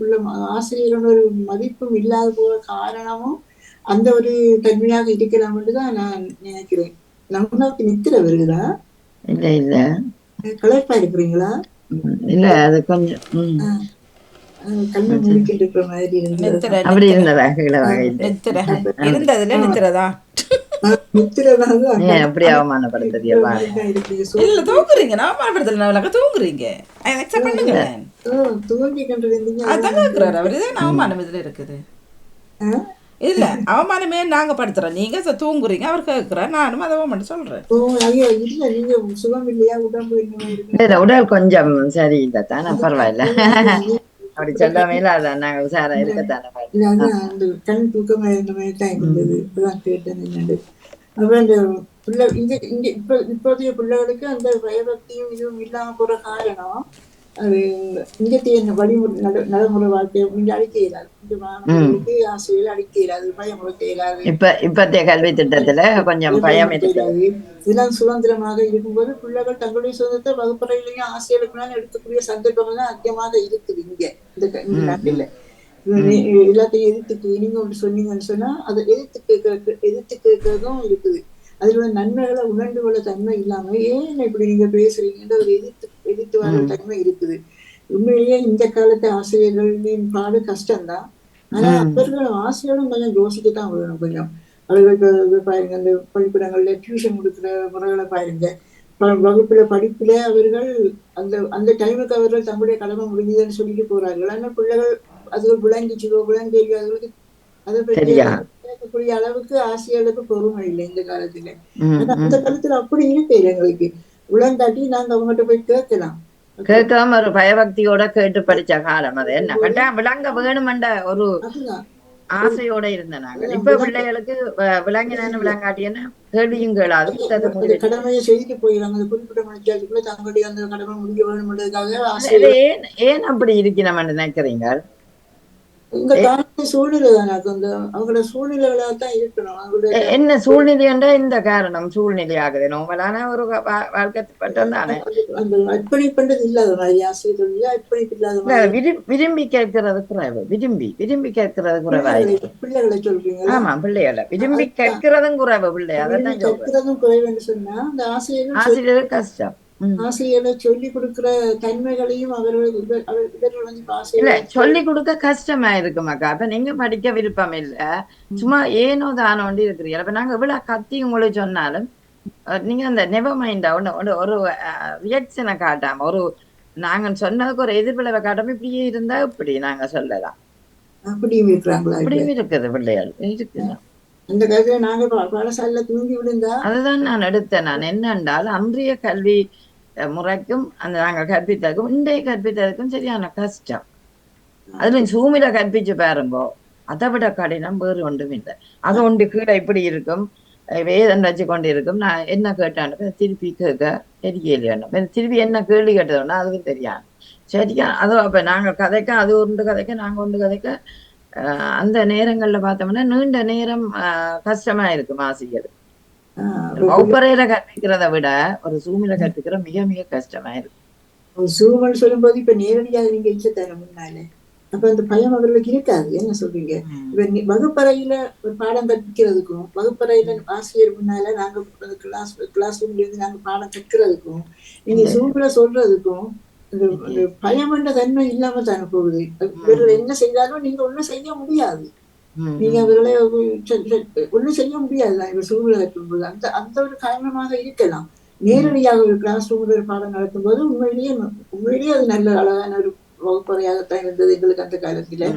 ஆசிரியரோட ஒரு மதிப்பும் இல்லாத போக காரணமும் அந்த ஒரு தன்மையாக இருக்கலாம் தான் நான் நினைக்கிறேன். நம்மளுக்கு நித்திர வருகிறா? இல்ல இல்ல களைப்பா இருக்கிறீங்களா? இல்ல அது கொஞ்சம் கண்ணை மூடிக்கிட்டு இருக்கிற மாதிரி இருந்தது. நித்திர அப்படி இருந்ததா கீழே வகையில் நித்திர இருந்ததுல நித்திரதா நித்திரதான் ஏன் அப்படி அவமானப்படுத்துறியா பாருங்க. இல்ல தூங்குறீங்க. நான் அவமானப்படுத்தல, தூங்குறீங்க. அக்செப்ட் பண்ணுங்களேன். தூங்கி கொண்டிருந்தீங்க. அதான் கேக்குறாரு அவரு. இதான் அவமானம் இதுல இருக்குது. இல்ல அவமானமே நாங்க படுத்துறோம், நீங்க தூங்குறீங்க. அவர் கேட்கிறார், நானும் அதை மட்டும் சொல்றேன். ஐயோ இல்ல, நீங்க சுகம் இல்லையா, உடம்பு என்ன இல்ல உடல் கொஞ்சம் சரி இல்லத்தானே, பரவாயில்ல. அப்படி சொல்லாமே அதான் நாங்க உசாரா இருக்கத்தானே. அந்த கண் தூக்கமா இருந்த மாதிரி தான் இருந்தது. இப்பதான் கேட்டேன் என்னண்டு. அப்ப அந்த பிள்ளை இங்க இப்போதைய பிள்ளைகளுக்கு அந்த பயபக்தியும் இதுவும் இல்லாம போற காரணம் அது இங்கத்தைய வழிமுறை நடைமுறை வாழ்க்கை அப்படின்னு அழிக்க இயலாது. இந்த மாணவர்களுக்கு ஆசிரியர்கள் அழிக்க இயலாது, பயமுறுத்த இயலாது. இப்பத்திய கல்வி திட்டத்துல கொஞ்சம் பயம் இயலாது. இதெல்லாம் சுதந்திரமாக இருக்கும்போது பிள்ளைகள் தங்களுடைய சுதந்திரத்தை வகுப்பறையிலையும் ஆசிரியர்களுக்கு எடுக்கக்கூடிய சந்தர்ப்பங்கள் தான் அதிகமாக இருக்குது இங்க இந்த நாட்டில். எல்லாத்தையும் எதிர்த்து நீங்க ஒன்று சொன்னீங்கன்னு சொன்னா அதை எதிர்த்து கேட்கறதும் இருக்குது. அதுல நன்மைகளை உணர்ந்து கொள்ள தன்மை இல்லாம ஏன் இப்படி நீங்க பேசுறீங்கன்ற ஒரு எதிர்த்து வர தன்மை இருக்குது. உண்மையிலேயே இந்த காலத்து ஆசிரியர்களின் பாடு கஷ்டம்தான். ஆனா அவர்களும் ஆசிரியர்களும் கொஞ்சம் யோசிக்கத்தான் வேணும். கொஞ்சம் அவர்களுக்கு பாருங்க, அந்த பள்ளிக்கூடங்கள்ல டியூஷன் கொடுக்குற முறைகளை பாருங்க. வகுப்புல படிப்புல அவர்கள் அந்த டைமுக்கு அவர்கள் தங்களுடைய கடமை முடிஞ்சதுன்னு சொல்லிட்டு போறார்கள். ஆனா பிள்ளைகள் அதுகள் விளங்கிச்சுதோ விளங்கலையோ அதுகளுக்கு அதை பற்றி கேட்கக்கூடிய அளவுக்கு ஆசிரியர்களுக்கு பொறுமை இல்லை இந்த காலத்துல. அந்த காலத்துல அப்படி இருக்கு. எங்களுக்கு விளங்காட்டி நாங்க அவங்ககிட்ட போய் கேட்காம ஒரு பயபக்தியோட கேட்டு படிச்ச காலம் அது. என்ன கட்டாயம் விளங்க வேணுமென்ற ஒரு ஆசையோட இருந்த நாங்கள். இப்ப பிள்ளைகளுக்கு விளங்கினான்னு விளங்காட்டியன்னு கேள்வியும் கேளாது, கடமையை செய்துட்டு போயிடறாங்க. அந்த குறிப்பிட்ட மணிக்காதுக்குள்ள தங்களுடைய அந்த கடமை முடிய வேணும்ன்றதுக்காக ஏன் அப்படி இருக்கணும்னு நினைக்கிறீங்க? இந்த காலத்து சூழ்நிலை தானே, அந்த அவங்களோட சூழ்நிலைகளாக தான் இருக்கணும். என்ன சூழ்நிலைன்ற இந்த காரணம் சூழ்நிலை ஆகுது. நோமலான ஒரு வாழ்க்கை பட்டம் தானே. அந்த அர்ப்பணிப்பது இல்லாத மாதிரி ஆசிரியர்கள் அர்ப்பணிப்பு இல்லாத மாதிரி விரும்பி கேட்கறது குறைவு. விரும்பி கேட்கறது குறைவாயிருக்கு. பிள்ளைகளை சொல்றீங்க. ஆமா, பிள்ளைகளை விரும்பி கேட்கறதும் குறைவு. பிள்ளை அதான் கேட்கறதும் குறைவுன்னு சொன்னா அந்த ஆசிரியர்கள் கஷ்டம். ஆசிரியர்களை சொல்லி கொடுக்கிற தன்மைகளையும் இல்ல சொல்லி கொடுக்க கஷ்டமா இருக்குமாக்கா. அப்ப நீங்க படிக்க விருப்பம் இல்ல, சும்மா ஏனோ தானோண்டி இருக்கிறீங்க. அப்ப நாங்க இவ்வளவு கத்தி உங்களுக்கு சொன்னாலும் நீங்க அந்த நெவர் மைண்டா ஒரு ரியாக்ஷனை காட்டாம, ஒரு நாங்க சொன்னதுக்கு ஒரு எதிர்விளைவை காட்டாம இப்படியே இருந்தா இப்படி நாங்க சொல்லலாம். அப்படியும் இருக்கிறாங்களா? அப்படியும் இருக்குது, பிள்ளைகள் இருக்குது. அந்த காலத்துல நாங்க பாடசாலையில தூங்கி விழுந்தா அதுதான் நான் எடுத்தேன். நான் என்னென்றால் அன்றைய கல்வி முறைக்கும் அந்த நாங்கள் கற்பித்ததுக்கும் இன்றைய கற்பித்ததுக்கும் சரியான கஷ்டம். அதுல சூமில கற்பிச்சு பாருங்கோ, அதை விட கடினம் வேறு ஒன்றும் இல்லை. அது ஒன்று கீழே இப்படி இருக்கும், வேதம் வச்சு கொண்டு இருக்கும். நான் என்ன கேட்டான்னு திருப்பி கேட்க தெரியலையா, திருப்பி என்ன கேள்வி கேட்டதோன்னா அதுவும் தெரியாது. சரியா அதோ அப்ப நாங்க கதைக்க அது ஒன்று கதைக்க நாங்க ஒன்று கதைக்க அந்த நேரங்கள்ல பார்த்தோம்னா நீண்ட நேரம் கஷ்டமா இருக்கும் ஆசிரியர். வகுப்பறையில கற்பிக்கிறத விட ஒரு சூமில கற்பிக்கிற மிக மிக கஷ்டமா இருக்கும். சூமன் சொல்லும்போது இப்ப நேரடியாக நீங்க இல்ல முன்னாலே அப்ப அந்த பயம் அவர்களுக்கு இருக்காது. என்ன சொல்றீங்க? இப்ப வகுப்பறையில ஒரு பாடம் கற்பிக்கிறதுக்கும் வகுப்பறையில ஆசிரியர் முன்னால நாங்க கிளாஸ் ரூம்ல இருந்து நாங்க பாடம் கற்கிறதுக்கும் நீங்க சூமில சொல்றதுக்கும் அந்த பயமன்ற தன்மை இல்லாம தானே போகுது. இவர்கள் என்ன செய்தாலும் நீங்க ஒண்ணும் செய்ய முடியாது. நீங்க அவர்களை ஒண்ணும் செய்ய முடியாது. இவர் சூழ்நிலை இருக்கும்போது அந்த ஒரு காரணமாக இருக்கலாம். நேரடியாக ஒரு கிளாஸ் ரூம்ல ஒரு பாடம் நடத்தும் போது உண்மையிலேயே அது நல்ல அழகான ஒரு வகுப்பறையாகத்தான் இருந்தது எங்களுக்கு அந்த காலத்துல.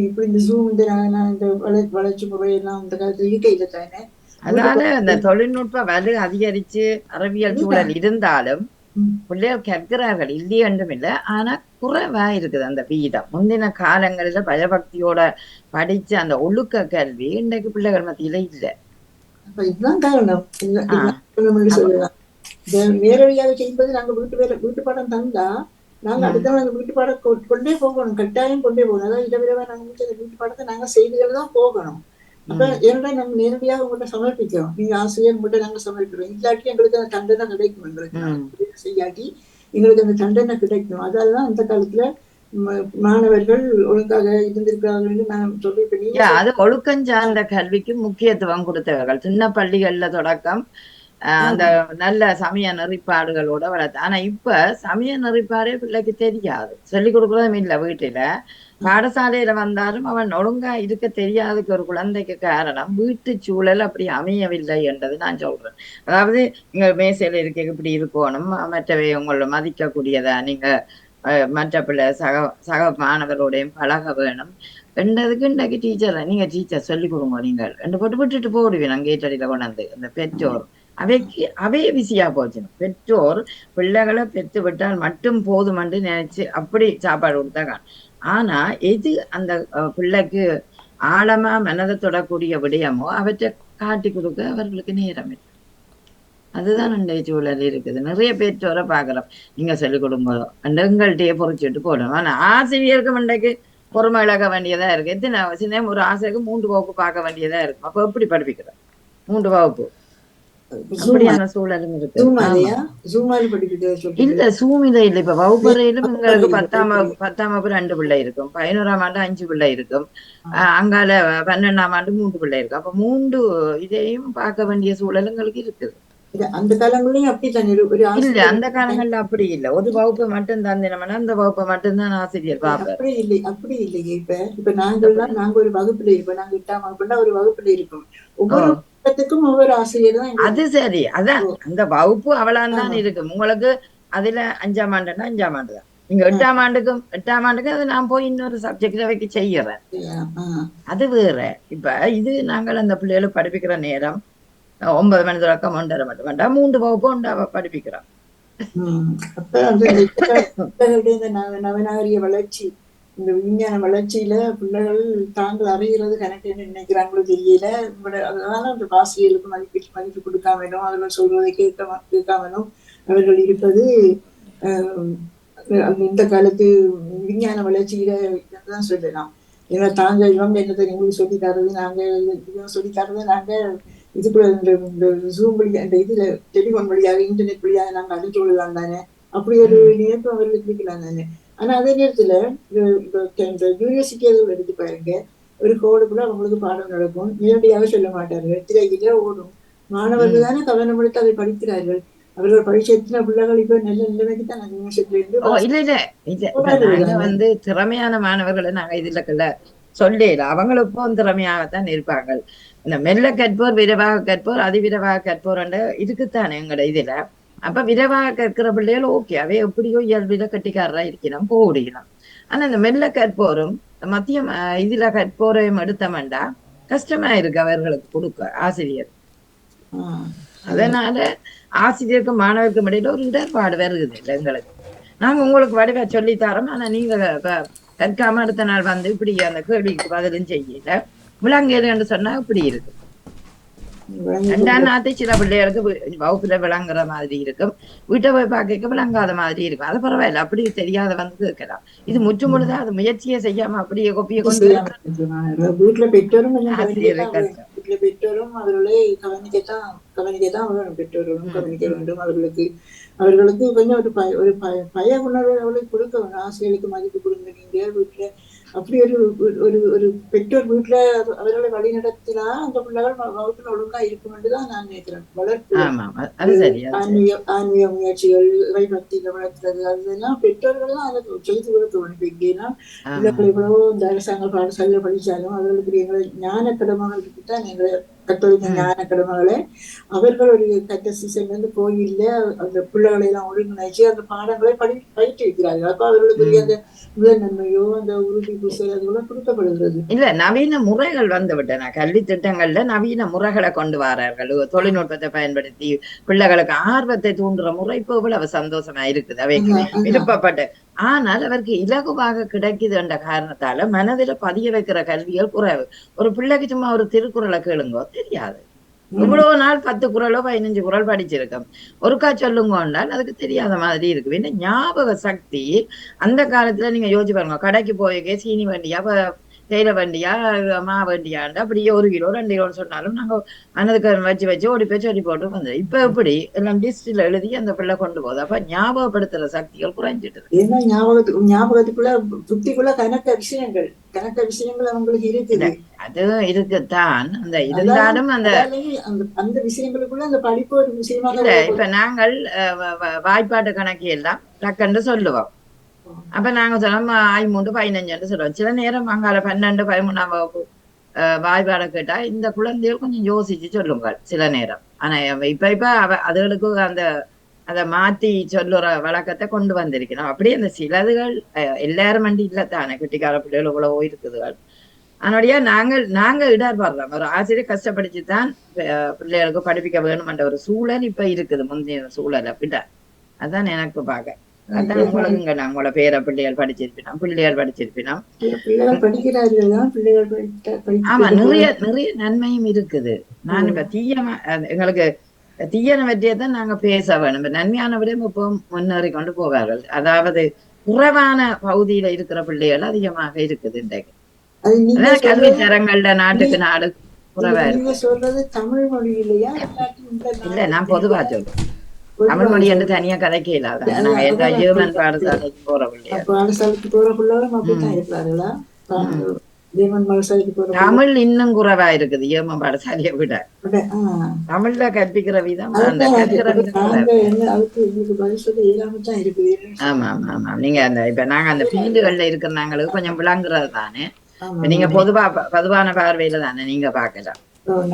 இப்படி இந்த ஜூம் இந்த வளர்ச்சி முறையெல்லாம் அந்த காலத்துல இருக்கையில தானே. அதனால அந்த தொழில்நுட்ப வலு அதிகரிச்சு அறிவியல் சூழல் இருந்தாலும் பிள்ளைகள் கற்கிறார்கள் இல்லையே ஒன்றும் இல்லை. ஆனா குறைவா இருக்குது அந்த வீதம். முந்தின காலங்களில பயபக்தியோட படிச்ச அந்த ஒழுக்க கல்வி இன்றைக்கு பிள்ளைகள் மத்தியில இல்லை. இதுதான் காரணம். சொல்லலாம் நேரடியாக செய்வது. நாங்க வீட்டு பாடம் தந்தா நாங்க அடுத்த வீட்டு பாடம் கொண்டே போகணும், கட்டாயம் கொண்டே போகணும். அதாவது இடவிரவா நாங்க வீட்டு பாடத்தை நாங்க செய்திகள் தான் போகணும். அப்ப ஏன்னா நம்ம நேரடியாக உங்கள்கிட்ட சமர்ப்பிக்கிறோம். நீங்க ஆசிரியர் மட்டும் நாங்க சமர்ப்பிக்கிறோம். இல்லாட்டி எங்களுக்கு அந்த தண்டனை கிடைக்கும். எங்களுக்கு செய்யாட்டி எங்களுக்கு அந்த தண்டனை கிடைக்கும். அதாலதான் அந்த காலத்துல மாணவர்கள் ஒழுங்காக இருந்திருக்கிறார்கள் என்று நான் சொல்றேன். இப்ப நீங்க அது ஒழுக்கம் சார்ந்த கல்விக்கு முக்கியத்துவம் கொடுத்தவர்கள் சின்ன பள்ளிகள்ல தொடக்கம் அந்த நல்ல சமய நெறிப்பாடுகளோட வளர்த்து. ஆனா இப்ப சமய நெறிப்பாடே பிள்ளைக்கு தெரியாது, சொல்லிக் கொடுக்கறதும் இல்லை. வீட்டுல பாடசாலையில வந்தாலும் அவன் ஒழுங்கா இருக்க தெரியாததுக்கு ஒரு குழந்தைக்கு காரணம் வீட்டு சூழல் அப்படி அமையவில்லை என்றது நான் சொல்றேன். அதாவது நீங்க மேசையில இருக்க இப்படி இருக்கணும், மற்றவை உங்களை மதிக்கக்கூடியதா, நீங்க மற்ற பிள்ளை சக மாணவரோடையும் பழக வேணும் என்றதுக்கு இன்றைக்கு டீச்சர் நீங்க டீச்சர் சொல்லிக் கொடுங்க நீங்கள் என்று போட்டு விட்டுட்டு போடுவேன். நான் கேட்டடியில கொண்டாந்து அந்த பெற்றோர் அவே பிஸியா போச்சு. பெற்றோர் பிள்ளைகளை பெற்று விட்டால் மட்டும் போதும் என்று நினைச்சு அப்படி சாப்பாடு கொடுத்தாங்க. ஆனா எது அந்த பிள்ளைக்கு ஆழமா மனதை தொடக்கூடிய விடயமோ அவற்றை காட்டி கொடுக்க அவர்களுக்கு நேரம் இல்லை. அதுதான் இன்றைய சூழல் இருக்குது. நிறைய பெற்றோரை பாக்குறோம், நீங்க சொல்லிக் கொடுங்க எங்கள்கிட்டயே பொறிச்சுட்டு போடணும். ஆனா ஆசிரியருக்கு இன்றைக்கு பொறுமை இழக்க வேண்டியதா இருக்கு. எத்தனை சின்ன ஒரு ஆசிரியருக்கு 3 வகுப்பு பார்க்க வேண்டியதா இருக்கும். அப்ப எப்படி படிப்பிக்கிறோம்? 3 வகுப்பு அப்படியான சூழலும் இருக்கு. இல்ல சூமித இல்ல. இப்ப வகுப்பறையிலும் எங்களுக்கு 10ஆம் வகுப்பு 2 பிள்ளை இருக்கும், 11ஆம் ஆண்டு 5 பிள்ளை இருக்கும், அங்கால 12ஆம் ஆண்டு 3 பிள்ளை இருக்கும். அப்ப 3 இதையும் பார்க்க வேண்டிய சூழல் எங்களுக்கு இருக்குது. அந்த காலங்களையும் அப்படித்தான் இல்ல, அந்த காலங்கள்ல அப்படி இல்ல. ஒரு வகுப்பு மட்டும் தந்தினோம்னா அந்த வகுப்பை மட்டும்தான் ஆசிரியர் பார்ப்பார். அப்படி இல்லையே. இப்ப நாங்க ஒரு வகுப்புல இருப்போம். நாங்க 8ஆம் வகுப்புல ஒரு வகுப்புல இருக்கோம். ஒவ்வொரு பாடத்துக்கும் ஒவ்வொரு ஆசிரியர் தான். அது சரி, அதான் அந்த வகுப்பு அவ்வளவுதான் இருக்கு. உங்களுக்கு அதுல 5ஆம் ஆண்டுன்னா 5ஆம் ஆண்டு தான். நீங்க 8ஆம் ஆண்டுக்கு அது நான் போய் இன்னொரு சப்ஜெக்ட்ல வைக்க செய்யறேன், அது வேற. இப்ப இது நாங்கள் அந்த பிள்ளைகளுக்கு படிப்பிக்கிற நேரம் 9 மணி தொடக்கம் 1:30 மட்டும் வேண்டாம், 3 வகுப்பு உண்டாவ படிப்பிக்கிறோம். அப்ப அந்த நவநாகரிக வளர்ச்சி, இந்த விஞ்ஞான வளர்ச்சியில பிள்ளைகள் தாங்கள் அறிகிறது கணக்கு என்ன நினைக்கிறாங்களோ தெரியல. அதனால அந்த ஆசிரியர்களுக்கு மதிப்பு கொடுக்காமலும் அவர்கள் சொல்வதை கேட்காமலும் அவர்கள் இருப்பது இந்த காலத்து விஞ்ஞான வளர்ச்சியில தான் சொல்லலாம். ஏன்னா தாங்க இவங்க என்னத்தை எங்களுக்கு சொல்லி தர்றது, நாங்க சொல்லி தர்றது, நாங்க இதுக்குள்ள இந்த ஜூம் வழியா இந்த இதுல டெலிபோன் வழியாக இன்டர்நெட் வழியாக நாங்க அறிஞ்சு கொள்ளலாம் தானே, அப்படி ஒரு நினைப்பு அவர்களுக்கு இருக்கலாம் தானே. ஆனா அதே நேரத்துல இந்த யூனிவர்சிட்டி அதை எடுத்து பாருங்க, ஒரு கோடுக்குள்ள அவங்களுக்கு பாடம் நடக்கும், நேரடியாக சொல்ல மாட்டார்கள், திரையில ஓடும். மாணவர்கள் தானே கவனம் எடுத்து அதை படிக்கிறார்கள். அவர்கள் படிச்ச எத்தனை பிள்ளைகள் இப்ப நல்ல நிலைமைக்கு தான் யூனிவர்சிட்டில இருந்து திறமையான மாணவர்களை நாங்க இதுல சொல்லல. அவங்களுக்கும் திறமையாகத்தான் இருப்பாங்க. இந்த மெல்ல கற்போர், விரைவாக கற்போர், அதிவிரைவாக கற்போர் இருக்குத்தானே எங்கட இதுல. அப்ப விரைவாக கற்கிற பிள்ளைகள் ஓகே, அவை எப்படியோ இயல்பில கட்டிக்காரரா இருக்கணும், போடிக்கலாம். ஆனா இந்த மெல்ல கற்போரும் மத்தியம் இதுல கற்போரையும் எடுத்தமெண்டா கஷ்டமா இருக்கு அவர்களுக்கு கொடுக்க ஆசிரியர். அதனால ஆசிரியருக்கு மாணவருக்கும் இடையில ஒரு இடர்பாடு வருகுது இல்லை எங்களுக்கு. நாங்க உங்களுக்கு வடிவா சொல்லி தரோம், ஆனா நீங்க கற்காம அடுத்த நாள் வந்து இப்படி அந்த கேள்விக்கு பதிலும் செய்யல விளங்கேது என்று சொன்னா இப்படி இருக்கு. 2ஆம் நாட்டு சில பிள்ளைகளுக்கு வகுப்புல விளங்குற மாதிரி இருக்கும், வீட்டை போய் பார்க்க விளங்காத மாதிரி இருக்கும். அது பரவாயில்ல, அப்படி தெரியாத வந்து கேட்கலாம். இது முற்று முழுதா அது முயற்சியை செய்யாம அப்படியே கொப்பியை கொண்டு வீட்டுல பெற்றோரும் அவர்களே கவனிக்கத்தான் வேணும். பெற்றோர்களும் கவனிக்க வேண்டும். அவர்களுக்கு கொஞ்சம் ஒரு பய உணர்வு அவர்களுக்கு கொடுக்க வேணும். ஆசிரியர்களுக்கு மதிப்பு கொடுங்க. நீங்க வீட்டுல அப்படி ஒரு பெற்றோர் வீட்டுல அவர்களை வழி நடத்தினா அந்த பிள்ளைகள் வகுப்புல ஒழுங்கா இருக்கும் என்றுதான் நான் நினைக்கிறேன். வளர்ப்பு ஆன்மீக முயற்சிகள், பக்தியில வளர்க்கிறது, அதெல்லாம் பெற்றோர்கள் தான் அதை செய்து கொடுக்க வேண்டும். இங்கேனா பிள்ளைகள் எவ்வளவோ இந்த அரசாங்க பாடசாலையில படிச்சாலும் அவர்களுக்கு எங்களை ஞான கடமைகளுக்கு தான் எங்களை கத்தோலிக்க ஞான கடமைகளை அவர்கள் ஒரு கட்டசிசன் வந்து கோயில்ல அந்த பிள்ளைகளை எல்லாம் ஒழுங்கிணைச்சு அந்த பாடங்களை பயிற்றுவிக்கிறார்கள். அப்ப அவர்களுக்கு அந்த முதல் நன்மையோ அந்த உறுதி பூசல் அதெல்லாம் கொடுக்கப்படுகிறது. இல்ல, நவீன முறைகள் வந்து விட்டன. கல்வி திட்டங்கள்ல நவீன முறைகளை கொண்டு வரார்கள். தொழில்நுட்பத்தை பயன்படுத்தி பிள்ளைகளுக்கு ஆர்வத்தை தூண்டுற முறை இப்போ இவ்வளவு சந்தோஷமா இருக்குது அவைக்கு விருப்பப்பட்டு. ஆனால் அவருக்கு இலகுவாக கிடைக்குது என்ற காரணத்தால மனதில பதிய வைக்கிற கல்விகள் குறைவு. ஒரு பிள்ளைக்கு சும்மா ஒரு திருக்குறளை கேளுங்கோ தெரியாது. இவ்வளவு நாள் 10 குறளோ 15 குறள் படிச்சிருக்கோம், ஒருக்கா சொல்லுங்கன்றால் அதுக்கு தெரியாத மாதிரி இருக்கு. என்ன ஞாபக சக்தி அந்த காலத்துல நீங்க யோசிச்சு பாருங்க, கடைக்கு போய் சீனி வண்டி அப்ப தேயிலை வேண்டியா மா வேண்டியாண்டு அப்படியே 1 கிலோ 2 கிலோன்னு சொன்னாலும் நாங்க மனதுக்கு வச்சு ஓடி போய் சொல்லி போட்டு வந்தோம். இப்ப எப்படி எல்லாம் லிஸ்ட்ல எழுதி அந்த பிள்ளை கொண்டு போகுது. அப்ப ஞாபகப்படுத்துற சக்திகள் குறைஞ்சிட்டு. ஏன்னா ஞாபகத்துக்குள்ள புத்திக்குள்ள கணக்க விஷயங்கள் அவங்களுக்கு இருக்குது. அது இருக்குத்தான். அந்த இருந்தாலும் அந்த அந்த விஷயங்களுக்குள்ள அந்த படிப்பு ஒரு விஷயமா இல்ல. இப்ப நாங்கள் வாய்ப்பாட்டு கணக்கு எல்லாம் டக்குன்னு சொல்லுவோம். அப்ப நாங்க சொல்லுவோம் 3 15 சொல்லுவோம். சில நேரம் அங்கால 12 13ஆம் வகுப்பு வாய்ப்பாட கேட்டா இந்த குழந்தைகள் கொஞ்சம் யோசிச்சு சொல்லுங்கள் சில நேரம். ஆனா இப்ப அதுகளுக்கு அதை மாத்தி சொல்லுற வழக்கத்தை கொண்டு வந்திருக்கணும். அப்படியே அந்த சிலதுகள் எல்லாரும் வண்டி இல்லத்தானே கெட்டிக்கார பிள்ளைகள் இவ்வளவோ இருக்குதுகள். அதனுடைய நாங்க இடர்படுறோம். ஒரு ஆசிரியர் கஷ்டப்படுத்தித்தான் பிள்ளைகளுக்கு படிப்பிக்க வேணும்ன்ற ஒரு சூழல் இப்ப இருக்குது. முந்தைய சூழலை விட அதான் எனக்கு பார்க்க. அதான் உங்களுக்குங்க நான் உங்களோட பேர பிள்ளைகள் படிச்சிருப்பினோம். ஆமா, நிறைய நன்மையும் இருக்குது. நான் இப்ப எங்களுக்கு தீயன பற்றியதான் நாங்க பேச வேணும். நன்மையான விட இப்போ முன்னேறி கொண்டு போவார்கள். அதாவது குறைவான பகுதியில இருக்கிற பிள்ளைகள் அதிகமாக இருக்குது இன்றைக்கு. கல்வி தரங்கள்ல நாட்டுக்கு நாடு குறைவா இருக்கு. தமிழ் மொழி இல்லையா? இல்ல, நான் பொதுவா சொல்றேன். தமிழ் மொழி என்று தனியா கதைக்க இல்லாத நாங்க எல்லா ஜெர்மன் பாடசாலைக்கு போற பிள்ளைங்க. பாடசாலைக்கு போற பிள்ளைகளும் அப்படித்தான் இருக்கிறார்களா? தமிழ் இன்னும் குறைவா இருக்குது ஜெர்மன் பாடசாலையை விட. தமிழ்ல கற்பிக்கிற விதம் ஆமா ஆமா ஆமா. நீங்க அந்த இப்ப நாங்க அந்த ஃபீல்டுகள்ல இருக்கிறவங்களுக்கு கொஞ்சம் விளங்குறது தானே. நீங்க பொதுவான பார்வையில தானே நீங்க பாக்கலாம்.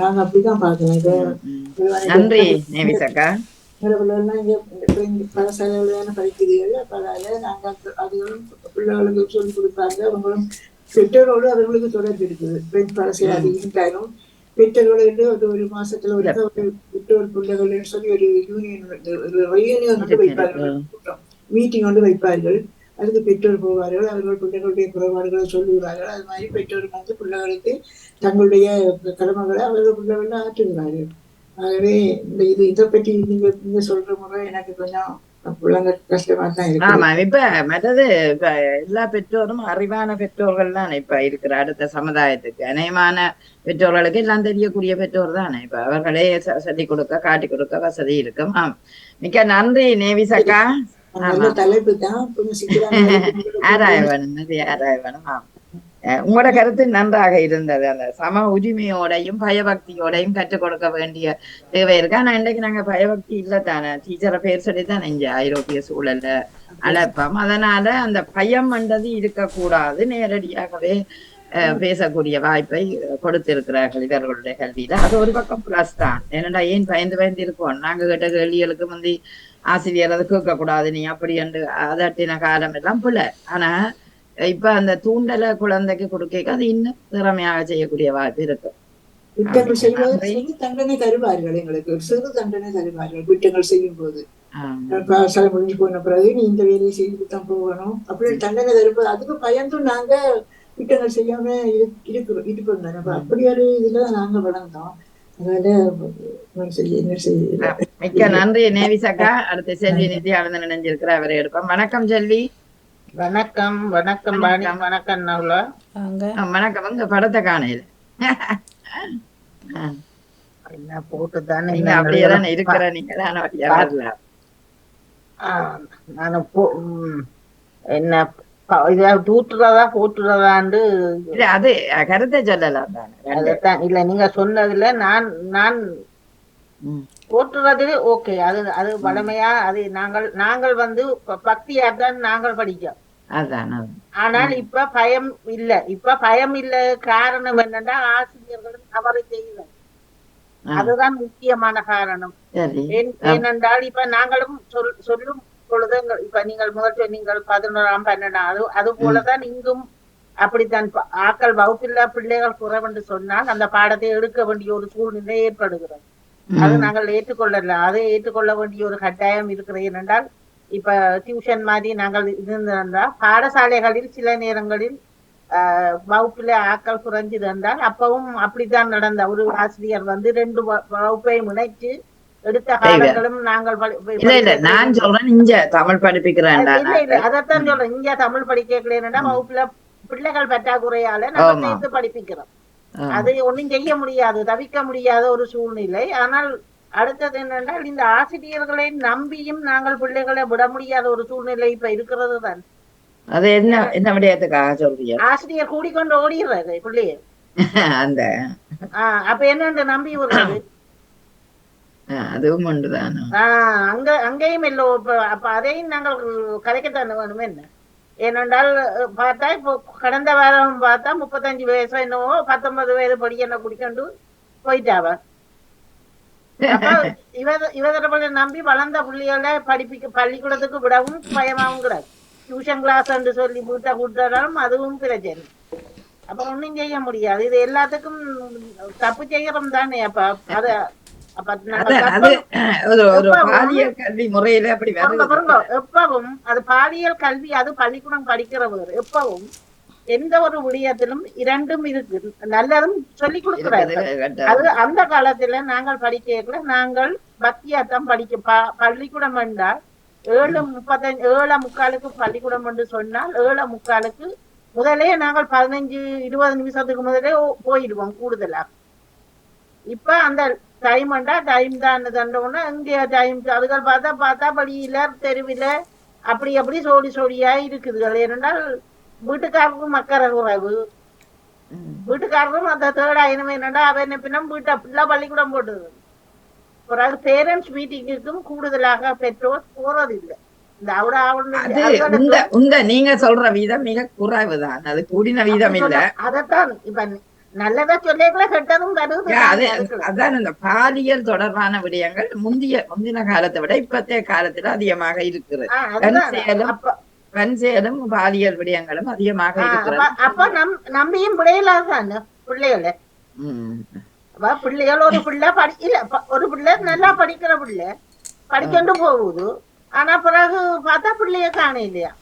நாங்க அப்படிதான் பாக்கலாம். நன்றி நேவிசக்கா. பாடசாலையான படிக்கிறீர்கள். பரவாயில்ல. நாங்க அதுகளும் பிள்ளைகளுக்கு சொல்லிக் கொடுப்பாங்க. அவங்களும் பெற்றோரோடு அவர்களுக்கு தொடர்பு இருக்குது. பிரெஞ்சு பாடசாலை இருந்தாலும் பெற்றோர்களோடு ஒரு மாசத்துல ஒரு பெற்றோர் பிள்ளைகள் சொல்லி ஒரு யூனியன் வைப்பார்கள். மீட்டிங் ஒன்று வைப்பார்கள். அதுக்கு பெற்றோர் போவார்கள். அவர்கள் பிள்ளைகளுடைய குறைபாடுகளை சொல்லுகிறார்கள். அது மாதிரி பெற்றோர் வந்து பிள்ளைகளுக்கு தங்களுடைய கடமைகளை அவர்கள் பிள்ளைகள் ஆற்றுகிறார்கள். ஆகவே இதை பற்றி நீங்க சொல்ற முறை எனக்கு கொஞ்சம் கஷ்டமா தான் இருக்கு. ஆமா, இப்ப மற்றது இப்ப எல்லா பெற்றோரும் அறிவான பெற்றோர்கள் தான் இப்ப இருக்கிற அடுத்த சமுதாயத்துக்கு. அநேகமான பெற்றோர்களுக்கு எல்லாம் தெரியக்கூடிய பெற்றோர் தானே. இப்ப அவர்களே சொல்லிக் கொடுக்க காட்டி கொடுக்க வசதி இருக்கும். மிக்க நன்றி நேவிசக்கா. தலைப்பு தான் ஆராயவனும். உங்களோட கருத்து நன்றாக இருந்தது. அந்த சம உரிமையோடையும் பயபக்தியோடையும் கற்றுக் கொடுக்க வேண்டிய தேவை இருக்கு. ஆனா இன்றைக்கு நாங்க பயபக்தி இல்லத்தானே. டீச்சரை பேர் சொல்லித்தான் இங்க ஐரோப்பிய சூழல்ல அழைப்போம். அதனால அந்த பயம் என்றது இருக்கக்கூடாது. நேரடியாகவே பேசக்கூடிய வாய்ப்பை கொடுத்திருக்கிறார்கள் இவர்களுடைய கல்வியில. அது ஒரு பக்கம் பிளஸ் தான். ஏன்னா ஏன் பயந்து இருக்கோம். நாங்க கேட்ட கேள்விகளுக்கு முந்தி ஆசிரியர் அதை கேட்க கூடாது நீ அப்படி என்று அதட்டின காலம் எல்லாம் பிள்ளை. ஆனா இப்ப அந்த தூண்டலை குழந்தைக்கு கொடுக்க அது இன்னும் திறமையாக செய்யக்கூடிய வாய்ப்பு இருக்கு. குற்றங்கள் செய்வது தண்டனை தருவார்கள். எங்களுக்கு ஒரு சிறு தண்டனை தருவார்கள் குற்றங்கள் செய்யும் போது. பாடசாலை முடிஞ்சு போன பிறகு நீ இந்த வேலையை செய்து தான் போகணும் அப்படி தண்டனை தருவது. அதுக்கு பயந்தும் நாங்க குற்றங்கள் செய்யாம இருப்போம் தானே. அப்படி ஒரு இதுல நாங்க வளர்ந்தோம். மிக்க நன்றி நேவிசக்கா. அடுத்த செல்வி நித்யானந்தன் நினைஞ்சிருக்கிற அவரை எடுப்போம். வணக்கம் செல்வி. வணக்கம். வணக்கம் பாணி. வணக்கம் நவுலா. வணக்கம். உங்க படத்தை காணையில என்ன போட்டுதானே அப்படியேதான் இருக்கிற நீங்க நான் என்ன இத தூட்டுறதா போட்டுறதாண்டு அது கருத்தை சொல்லலாம் தானே. இல்ல நீங்க சொன்னதுல நான் போட்டுறது ஓகே. அது வளமையா அது நாங்கள் வந்து பக்தியாத்தான் நாங்கள் படிக்கிறோம். ஆனால் இப்ப பயம் இல்ல. இப்ப பயம் இல்ல. காரணம் என்னன்னா ஆசிரியர்களும் தவறு செய்யல. அதுதான் முக்கியமான காரணம். ஏனென்றால் இப்ப நாங்களும் சொல்லும் பொழுது இப்ப நீங்கள் முதல் நீங்கள் 11ஆம் 12ஆம் அது போலதான் இங்கும் அப்படித்தான். ஆக்கள் வகுப்பில்லா பிள்ளைகள் குறைவென்று சொன்னால் அந்த பாடத்தை எடுக்க வேண்டிய ஒரு சூழ்நிலை ஏற்படுகிறது. அது நாங்கள் ஏற்றுக்கொள்ளல. அதை ஏற்றுக்கொள்ள வேண்டிய ஒரு கட்டாயம் இருக்கிறது. ஏனென்றால் இப்ப டியூஷன் மாதிரி நாங்கள் இருந்திருந்தா பாடசாலைகளில் சில நேரங்களில் வகுப்புல ஆக்கள் குறைஞ்சது என்றால் அப்பவும் அப்படித்தான் நடந்த. ஒரு ஆசிரியர் வந்து 2 வகுப்பையும் இணைச்சு எடுத்த காலங்களும் நாங்கள் நான் சொல்றேன் இங்க தமிழ் படிப்பிக்கிறேன். அதைத்தான் சொல்றேன். இங்க தமிழ் படிக்கலைன்னா வகுப்புல பிள்ளைகள் பற்றாக்குறையால நம்ம சேர்த்து படிப்பிக்கிறோம். அது ஒண்ணும் செய்ய முடியாது, தவிர்க்க முடியாத ஒரு சூழ்நிலை. ஆனால் அடுத்தது என்னென்றால் இந்த ஆசிரியர்களை நம்பியும் நாங்கள் பிள்ளைகளை விட முடியாத ஒரு சூழ்நிலை இப்ப இருக்கிறது தான். அது என்ன விடயத்துக்காக சொல்றீங்க? ஆசிரியர் கூடிக்கொண்டு ஓடிடுறாரு பிள்ளைய அந்த அப்ப என்னன்னு நம்பி விடுறது. அதுவும் ஒன்றுதான். அங்கேயும் இல்லை. அப்ப அதையும் நாங்கள் கதைக்கத்தானே வேணுமே. என்ன ஏனென்றால் பார்த்தா இப்போ கடந்த வாரம் பார்த்தா 35 வயசு என்னவோ 19 வயது படி என்ன குடிக்கொண்டு போயிட்டாவ. அப்ப இவரை நம்பி வளர்ந்த பிள்ளைகளை பள்ளிக்கூடத்துக்கு விடவும் பயமாவும் கிடையாது. டியூஷன் கிளாஸ் என்று சொல்லி வீட்டை கூட்டாலும் அதுவும் பிரச்சனை. அப்ப ஒண்ணும் செய்ய முடியாது. இது எல்லாத்துக்கும் தப்பு செய்யறோம் தானே. அப்ப அத எப்பவும் அது பாலியல் கல்வி, அது பள்ளிக்கூடம் படிக்கிறவர் எப்பவும் எந்த ஒரு விடயத்திலும் இரண்டும் இருக்கு. நல்லதும் சொல்லி கொடுக்கிறாரு. அது அந்த காலத்துல நாங்கள் படிக்கல, நாங்கள் பக்தியாத்தான் படிக்க பள்ளிக்கூடம் என்றால் 7:45 பள்ளிக்கூடம் என்று சொன்னால் 7:45 முதலே நாங்கள் 15-20 நிமிஷத்துக்கு முதலே போயிடுவோம் கூடுதலா. இப்ப அந்த டைம் தான் தண்டோன்னா இங்கே டைம் அதுகள் பார்த்தா படியில தெருவில அப்படி சோடியா இருக்குதுகள். ஏனென்றால் வீட்டுக்காரருக்கும் மக்கற குறைவு, வீட்டுக்காரரும் அந்த தேர்டாயிரம் என்னண்டா அவ என்ன பின்னும் வீட்டை ஃபுல்லா பள்ளிக்கூடம் போட்டுது. பிறகு பேரண்ட்ஸ் மீட்டிங்குக்கும் கூடுதலாக பெற்றோர் போறதில்லை. நீங்க சொல்ற வீதம் மிக குறைவுதான், அது கூடின வீதம் இல்ல. அதத்தான் இப்ப நல்லதா சொல்லிக்கல கெட்டதும் அதான் இந்த பாலியல் தொடர்பான விடயங்கள் முந்தின காலத்தை விட இப்பத்தைய காலத்துல அதிகமாக இருக்கிறது. வன்செயலும் பாலியல் விடயங்களும் அதிகமாக இருக்கிறது. அப்ப நம்பியும் விடையிலாதான் பிள்ளைகளை பிள்ளைகள் ஒரு பிள்ளை ஒரு பிள்ளை நல்லா படிக்கிற பிள்ளை படிக்கொண்டு போகுது. ஆனா பிறகு பார்த்தா பிள்ளைய காண இல்லையா,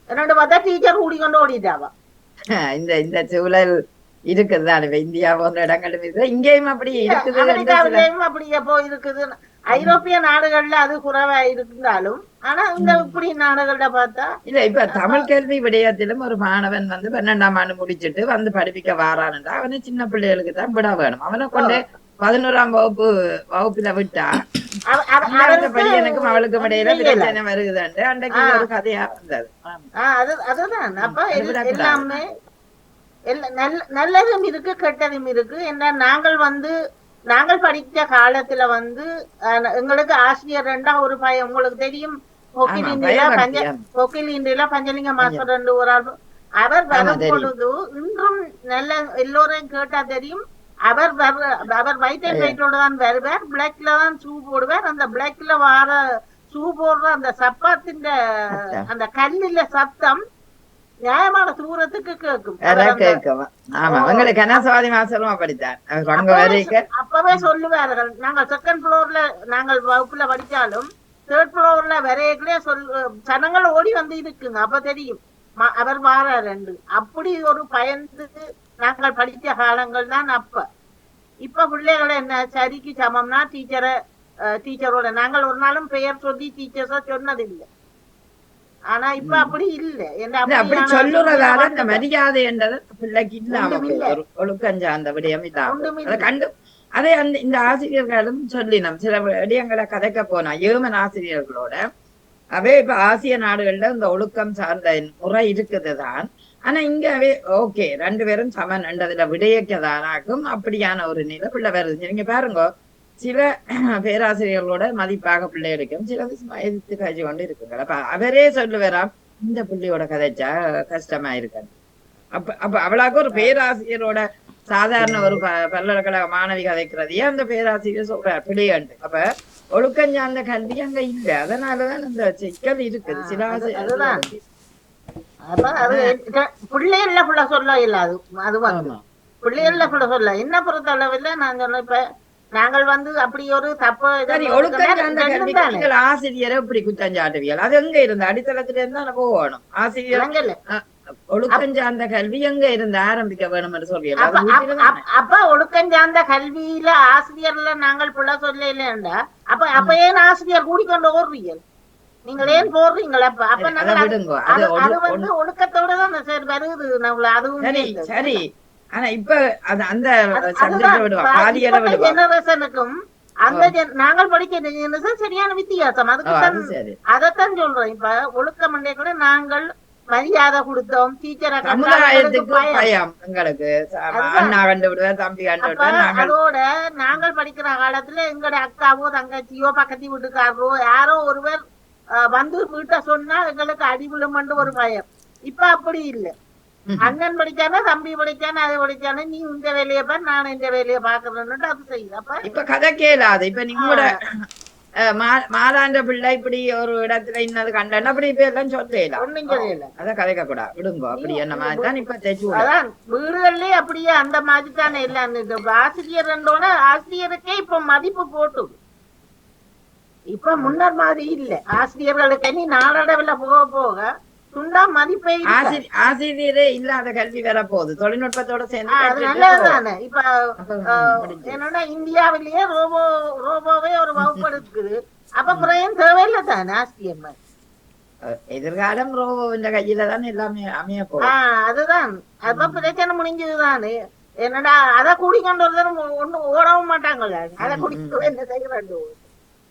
என்னோட பார்த்தா டீச்சர் கூடிக்கொண்டு ஓடிட்டாவா. இந்த சூழல் இருக்குதுதான் இந்தியா போன்ற இடங்களும் இருக்குது, இங்கேயும் அப்படி இருக்குது. அமெரிக்காவிலேயும் அப்படியே இருக்குது. ஐரோப்பிய நாடுகள்ல அது குறைவா இருந்தாலும் ஆனா இந்த இப்படி நாடுகள்ல பார்த்தா இல்ல. இப்ப தமிழ் கல்வி விடயத்திலும் ஒரு மாணவன் 12ஆம் ஆண்டு முடிச்சுட்டு படிப்பிக்க வாரான்டா அவனை சின்ன பிள்ளைகளுக்கு தான் விட வேணும். அவனை கொண்டு 11ஆம் வகுப்புல விட்டா பையனுக்கும் அவளுக்கும் இடையில பிரச்சனை வருகுதாண்டு அன்றைக்கு ஒரு கதையா வந்தது. அதுதான் அப்ப எல்லாமே நல்லதும் இருக்கு கெட்டதும் இருக்கு. என்ன நாங்கள் படித்த காலத்துல எங்களுக்கு ஆசிரியர் ரெண்டா ஒரு பையன் உங்களுக்கு தெரியும், பஞ்சலிங்க மாஸ்டர் ரெண்டு ஒரு ஆள் அவர் வரும் பொழுது இன்றும் நல்ல எல்லோரையும் கேட்டா தெரியும். அவர் ஒயிட் அண்ட் ஒயிட்டோட தான் வருவார், பிளாக்ல தான் ஷூ போடுவார். அந்த பிளாக்ல வார ஷூ போடுற அந்த சப்பாத்தின் அந்த கல்லில சத்தம் நியாயமான தூரத்துக்கு கேட்கும். அப்பவே சொல்லுவார்கள். நாங்கள் செகண்ட் ஃப்ளோர்ல நாங்கள் வகுப்புல படிச்சாலும் தேர்ட் ஃப்ளோர்ல வரையக்குள்ளே ஜனங்கள் ஓடி இருக்குங்க. அப்ப தெரியும் அவர் வாரார் ரெண்டு. அப்படி ஒரு பயந்து நாங்கள் படித்த காலங்கள் தான் அப்ப. இப்ப பிள்ளைகளை என்ன சரிக்கு சமம்னா டீச்சரோட நாங்கள் ஒரு நாளும் பெயர் சொல்லி டீச்சர்ஸா சொன்னதில்லை. ஆனா இப்ப அப்படி இல்ல. அப்படி சொல்லுறதால இந்த மரியாதை என்றது பிள்ளைக்கு இல்லாம ஒழுக்கஞ்சார்ந்த விடயம் இல்லாம கண்டு அதே இந்த ஆசிரியர்களும் சொல்லினோம். சில விடயங்களை கதைக்க போனா ஏமன் ஆசிரியர்களோட அவே இப்ப ஆசிய நாடுகள்ல இந்த ஒழுக்கம் சார்ந்த முறை இருக்குதுதான். ஆனா இங்கவே ஓகே 2 பேரும் சமன் என்றதுல விடயக்கதானாக்கும் அப்படியான ஒரு நிலை பிள்ளை வருது. நீங்க பாருங்க, சில பேராசிரியர்களோட மதிப்பாக பிள்ளை இருக்கும், சில எதிர்த்து காய்ச்சி கொண்டு இருக்குங்க. அப்ப அவரே சொல்லுவாராம் இந்த பிள்ளையோட கதைச்சா கஷ்டமா இருக்காது. அப்ப அவளாக்கு ஒரு பேராசிரியரோட சாதாரண ஒரு பல்கலைக்கழக மாணவி கதைக்கிறதையே அந்த பேராசிரியர் சொல்றார் பிள்ளையாண்டு. அப்ப ஒழுக்கஞ்சார்ந்த கல்வி அங்க இல்ல, அதனாலதான் இந்த சிக்கல் இருக்குது. சில பிள்ளைகள்ல புள்ள சொல்ல இல்லாது அது பிள்ளைகள்ல புள்ள சொல்ல என்ன பொறுத்த அளவில் நான் சொன்ன இப்ப நாங்கள் அப்படி ஒரு தப்பு ஆசிரியரை இப்படி குற்றஞ்சாட்டுவியல் அது எங்க இருந்து அடித்தளத்துல இருந்தா போகணும். ஆசிரியர் ஒழுக்கஞ்சார்ந்த கல்வி எங்க இருந்து ஆரம்பிக்க வேணும் என்று சொல்றீங்க. அப்ப ஒழுக்கஞ்சார்ந்த கல்வியில ஆசிரியர்ல நாங்கள் புள்ள சொல்ல இல்லையா அப்ப ஏன் ஆசிரியர் கூடிக்கொண்டு ஓடுறீங்க? நீங்கள் ஏன் போடுறீங்களா? அப்ப அதை நாங்கள் விடுங்க. அது வந்து ஒழுக்கத்தோட தான் சரி வருது. நம்மள அதுவும் சரி சேர்ந்து. சரி. ஆனா இப்ப அந்த சப்ஜெக்ட் விடுவோம், பாலியலை விடுவோம். ஜெனரேஷனுக்கும் அந்த நாங்கள் படிக்க ஜெனரேஷன் சரியான வித்தியாசம். அதுக்குத்தான் சரி. அதைத்தான் சொல்றோம். இப்ப ஒழுக்க மண்டே கூட நாங்கள் மரியாதை கொடுத்தோம். டீச்சரை சமுதாயத்துக்கு பயம் எங்களுக்கு. அண்ணா கண்டு விடுவேன், தம்பி கண்டு விடுவேன். அதோட நாங்கள் படிக்கிற காலத்துல எங்களோட அக்காவோ தங்கச்சியோ பக்கத்து வீட்டுக்காரரோ யாரோ ஒருவர் வந்து வீட்டை சொன்னா எங்களுக்கு அடி விழுமண்டு ஒரு பயம். இப்ப அப்படி இல்லை. அண்ணன் படிச்சானா தம்பி படிச்சானா அதை படிச்சானா நீ இந்த வேலையை பாரு நான் இந்த வேலையை பாக்குறேன்னு அது செய்யுது. அப்ப இப்ப கதை கேளாது. இப்ப நீங்களோட மாதாண்ட பிள்ளை இப்படி ஒரு இடத்துல இன்னது கண்டன அப்படி இப்ப எல்லாம் சொல்லலாம், ஒண்ணும் சொல்லல. அத கதைக்க கூடாது, விடுங்க. அப்படி என்ன மாதிரி தான் இப்ப தைச்சு. அதான் வீடுகள்லயே அப்படியே அந்த மாதிரி தானே எல்லாம். ஆசிரியர் ஆசிரியருக்கே இப்ப மதிப்பு போட்டு இப்ப முன்னர் மாதிரி இல்ல. ஆசிரியர்களுக்கு நீ நாளடைவுல போக போக துண்டா மதிப்பே ஆசிரியரே இல்லாத கல்வி வர போகுது தொழில்நுட்பத்தோட சேர்ந்து. அது நல்லதுதானே. இப்ப என்னன்னா இந்தியாவிலேயே ரோபோவே ஒரு வகுப்பு இருக்குது. அப்ப பிரயம் தேவையில்லை தானே ஆசிரியர். எதிர்காலம் ரோபோவின் கையில தான் எல்லாமே அமைய போகுது. அதுதான். அப்ப பிரச்சனை முடிஞ்சதுதானே. என்னடா அதை கூடிக்கொண்டு ஒருத்தரும் ஒண்ணும் ஓடவும் மாட்டாங்கல்ல. அதை குடிக்க என்ன செய்யறாங்க.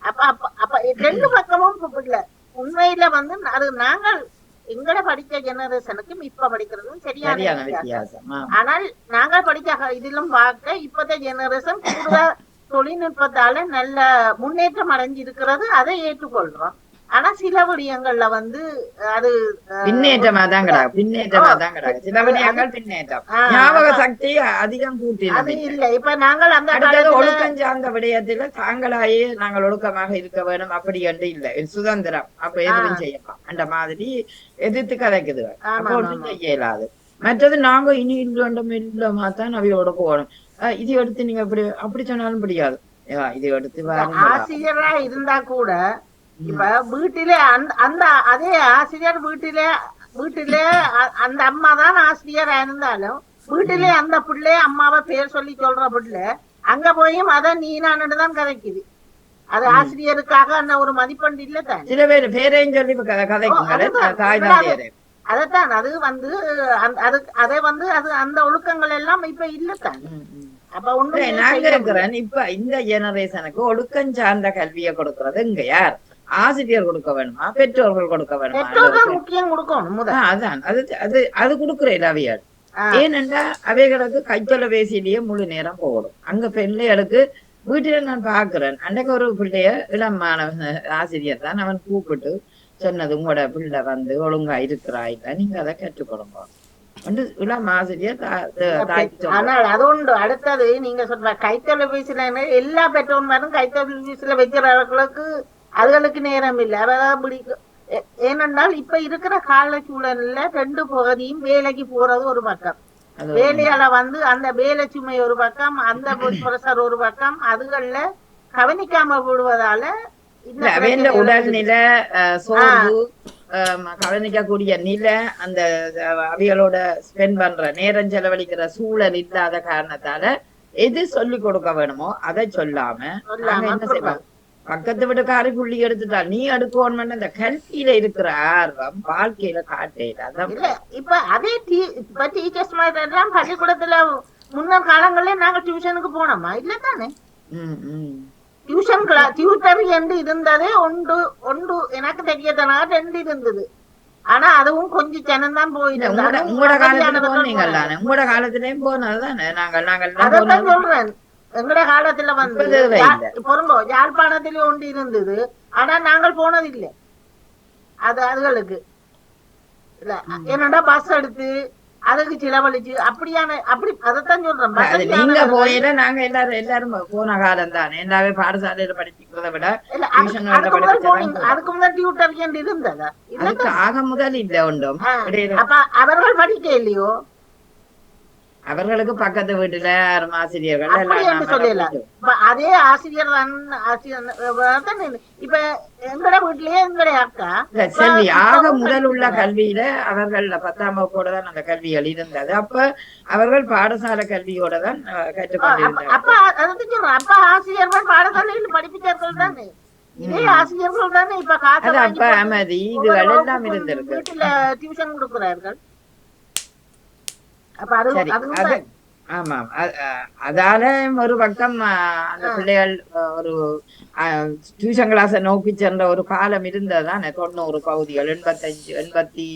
அப்ப அப்ப அப்ப ரெண்டு பக்கமும் இல்ல. உண்மையில வந்து அது நாங்கள் எங்கட படிச்ச ஜெனரேஷனுக்கும் இப்ப படிக்கிறதும் சரியான வித்தியாசம். ஆனால் நாங்கள் படிச்ச இதிலும் பார்க்க இப்பத்த ஜெனரேஷன் கூடுதல் தொழில்நுட்பத்தால நல்ல முன்னேற்றம் அடைஞ்சிருக்கிறது. அதை ஏற்றுக்கொள்றோம். ஆனா சில விடயங்கள்ல வந்து அது பின்னேற்றமா தான் கிடக்கு. சில விடயங்கள் பின்னேற்றம். ஞாபக சக்தி அதிகம் கூட்டி அது இல்ல. இப்ப நாங்கள் அந்த ஒழுக்கம் சார்ந்த விடயத்துல தாங்களாயே நாங்கள் ஒழுக்கமாக இருக்க வேணும் அப்படி என்று இல்ல. சுதந்திரம் அப்ப எதுவும் செய்யலாம் அந்த மாதிரி எதிர்த்து கதைக்குது. ஒன்றும் செய்ய இயலாது. மற்றது நாங்க இனி இல்லாம தான் அவையோட போகணும். இது எடுத்து நீங்க அப்படி சொன்னாலும் முடியாது. இது எடுத்து ஆசிரியரா இருந்தா கூட இப்ப வீட்டிலே அந்த அதே ஆசிரியர் வீட்டிலே அந்த அம்மா தான் ஆசிரியரா இருந்தாலும் வீட்டிலே அந்த பிள்ளை அம்மாவை பேர் சொல்லி சொல்ற பிள்ளை அங்க போயும் அத நீ நான்னு தான் கதைக்குது. அது ஆசிரியருக்காக அந்த ஒரு மதிப்பெண் இல்ல தான். சில பேர் பேரையும் சொல்லி கதைக்குங்க. அதத்தான் அது வந்து அதை வந்து அது அந்த ஒழுக்கங்கள் எல்லாம் இப்ப இல்லத்தான். அப்ப ஒண்ணு நான் இருக்கிறேன். இப்ப இந்த ஜெனரேஷனுக்கு ஒழுக்கம் சார்ந்த கல்வியை கொடுக்கறது இங்க யார்? ஆசிரியர் கொடுக்க வேணுமா, பெற்றோர்கள் கொடுக்க வேணுமா? முக்கியம் கொடுக்கணும். அதான் அது கொடுக்குறேன் அவையார். ஏனென்றா அவைகளுக்கு கைத்தொலைபேசியிலேயே முழு நேரம் போகணும். அங்க பிள்ளைகளுக்கு வீட்டுல நான் பாக்குறேன். அன்றைக்கு ஒரு பிள்ளைய இளம் மாணவ ஆசிரியர் தான் அவன் கூப்பிட்டு சொன்னது, உங்களோட பிள்ளை வந்து ஒழுங்கா இருக்கிறாயில்ல, நீங்க அதை கற்றுக் கொடுங்க. இளம் ஆசிரியர். ஆனால் அது உண்டு. அடுத்தது நீங்க சொல்ற கைத்தொலைபேசியில எல்லா பெற்றோரும் கைத்தொலைபேசியில வைக்கிறவர்களுக்கு அதுகளுக்கு நேரம் இல்லை. அதான் பிடிக்கும். ஏனென்றால் இப்ப இருக்கிற கால சூழல்ல ரெண்டு பகுதியும் வேலைக்கு போறது ஒரு பக்கம், வேலையால வந்து அந்த வேலை சுமை ஒரு பக்கம், அந்த பிரஷர் ஒரு பக்கம், அதுகள்ல கவனிக்காம விடுவதால உடல்நிலை சோர்வு, கவனிக்கக்கூடிய நிலை, அந்த அவைகளோட ஸ்பெண்ட் பண்ற நேரம் செலவழிக்கிற சூழல் இல்லாத காரணத்தால எது சொல்லி கொடுக்க வேணுமோ அதை சொல்லாம என்ன செய்வாங்க, பக்கத்து வீட்டுக்காரி புள்ளி எடுத்துட்டா நீ அடுக்கணும். அந்த கல்வியில இருக்கிற ஆர்வம் வாழ்க்கையில காட்டல. இப்ப அதே இப்ப டீச்சர்ஸ் மாதிரி எல்லாம் பள்ளிக்கூடத்துல முன்னர் காலங்களே நாங்க டியூஷனுக்கு போனோமா இல்லதானே? டியூஷன் டியூட்டர் என்று இருந்ததே ஒன்று எனக்கு தெரியதனா 2 இருந்தது. ஆனா அதுவும் கொஞ்சம் ஜனம் தான் போயிருந்தாங்க. உங்களோட காலத்துல போனீங்களா? உங்களோட காலத்திலயும் போனதுதானே? அதான் சொல்றேன். எங்கட காலத்துல வந்து பொருங்கோ யாழ்ப்பாணத்திலே ஒன்று இருந்தது. ஆனா நாங்கள் போனதில்லை. அதுகளுக்கு இல்ல என்னடா பஸ் எடுத்து அதுக்கு செலவழிச்சு அப்படி அதைத்தான் சொல்றேன். நீங்க போயில நாங்க எல்லாரும் போன காலம் தானே. எல்லாமே பாடசாலையில படிக்கிறத விட அதுக்கு முதல் டியூட்டர் இருந்ததா? ஆக முதல் இல்ல ஒன்றும். அப்ப அவர்கள் படிக்க இல்லையோ? அவர்களுக்கு பக்கத்து வீட்டுல ஆசிரியர்கள் அதே ஆசிரியர் தான். இப்ப எங்கட வீட்லயே எங்கட அக்கா செல்வி ஆக முதல் உள்ள கல்வியில அவர்கள் 10ஆம் வகுப்போட தான் அந்த கல்விகள் இருந்தது. அப்ப அவர்கள் பாடசாலை கல்வியோட தான் கற்றுக்கொண்டிருந்தாங்க. அப்ப ஆசிரியர்கள் பாடசாலையில் படிப்பிச்சார்கள் தானே. இதே ஆசிரியர்கள் தானே இப்ப காசை அது வாங்கி அப்ப போட்டு அமைதி ஒவ்வொரு இதுகள் எல்லாம் வகுப்புக்கும் இருந்திருக்கு. வீட்டுல டியூஷன் கொடுக்கிறார்கள். அப்ப அது சரி அதுவும் அது ஆமாம். அதால ஒரு பக்கம் அந்த பிள்ளைகள் ஒரு டியூஷன் கிளாஸை நோக்கி சென்ற ஒரு காலம் இருந்ததுதானே. 90 பகுதிகள் 85 83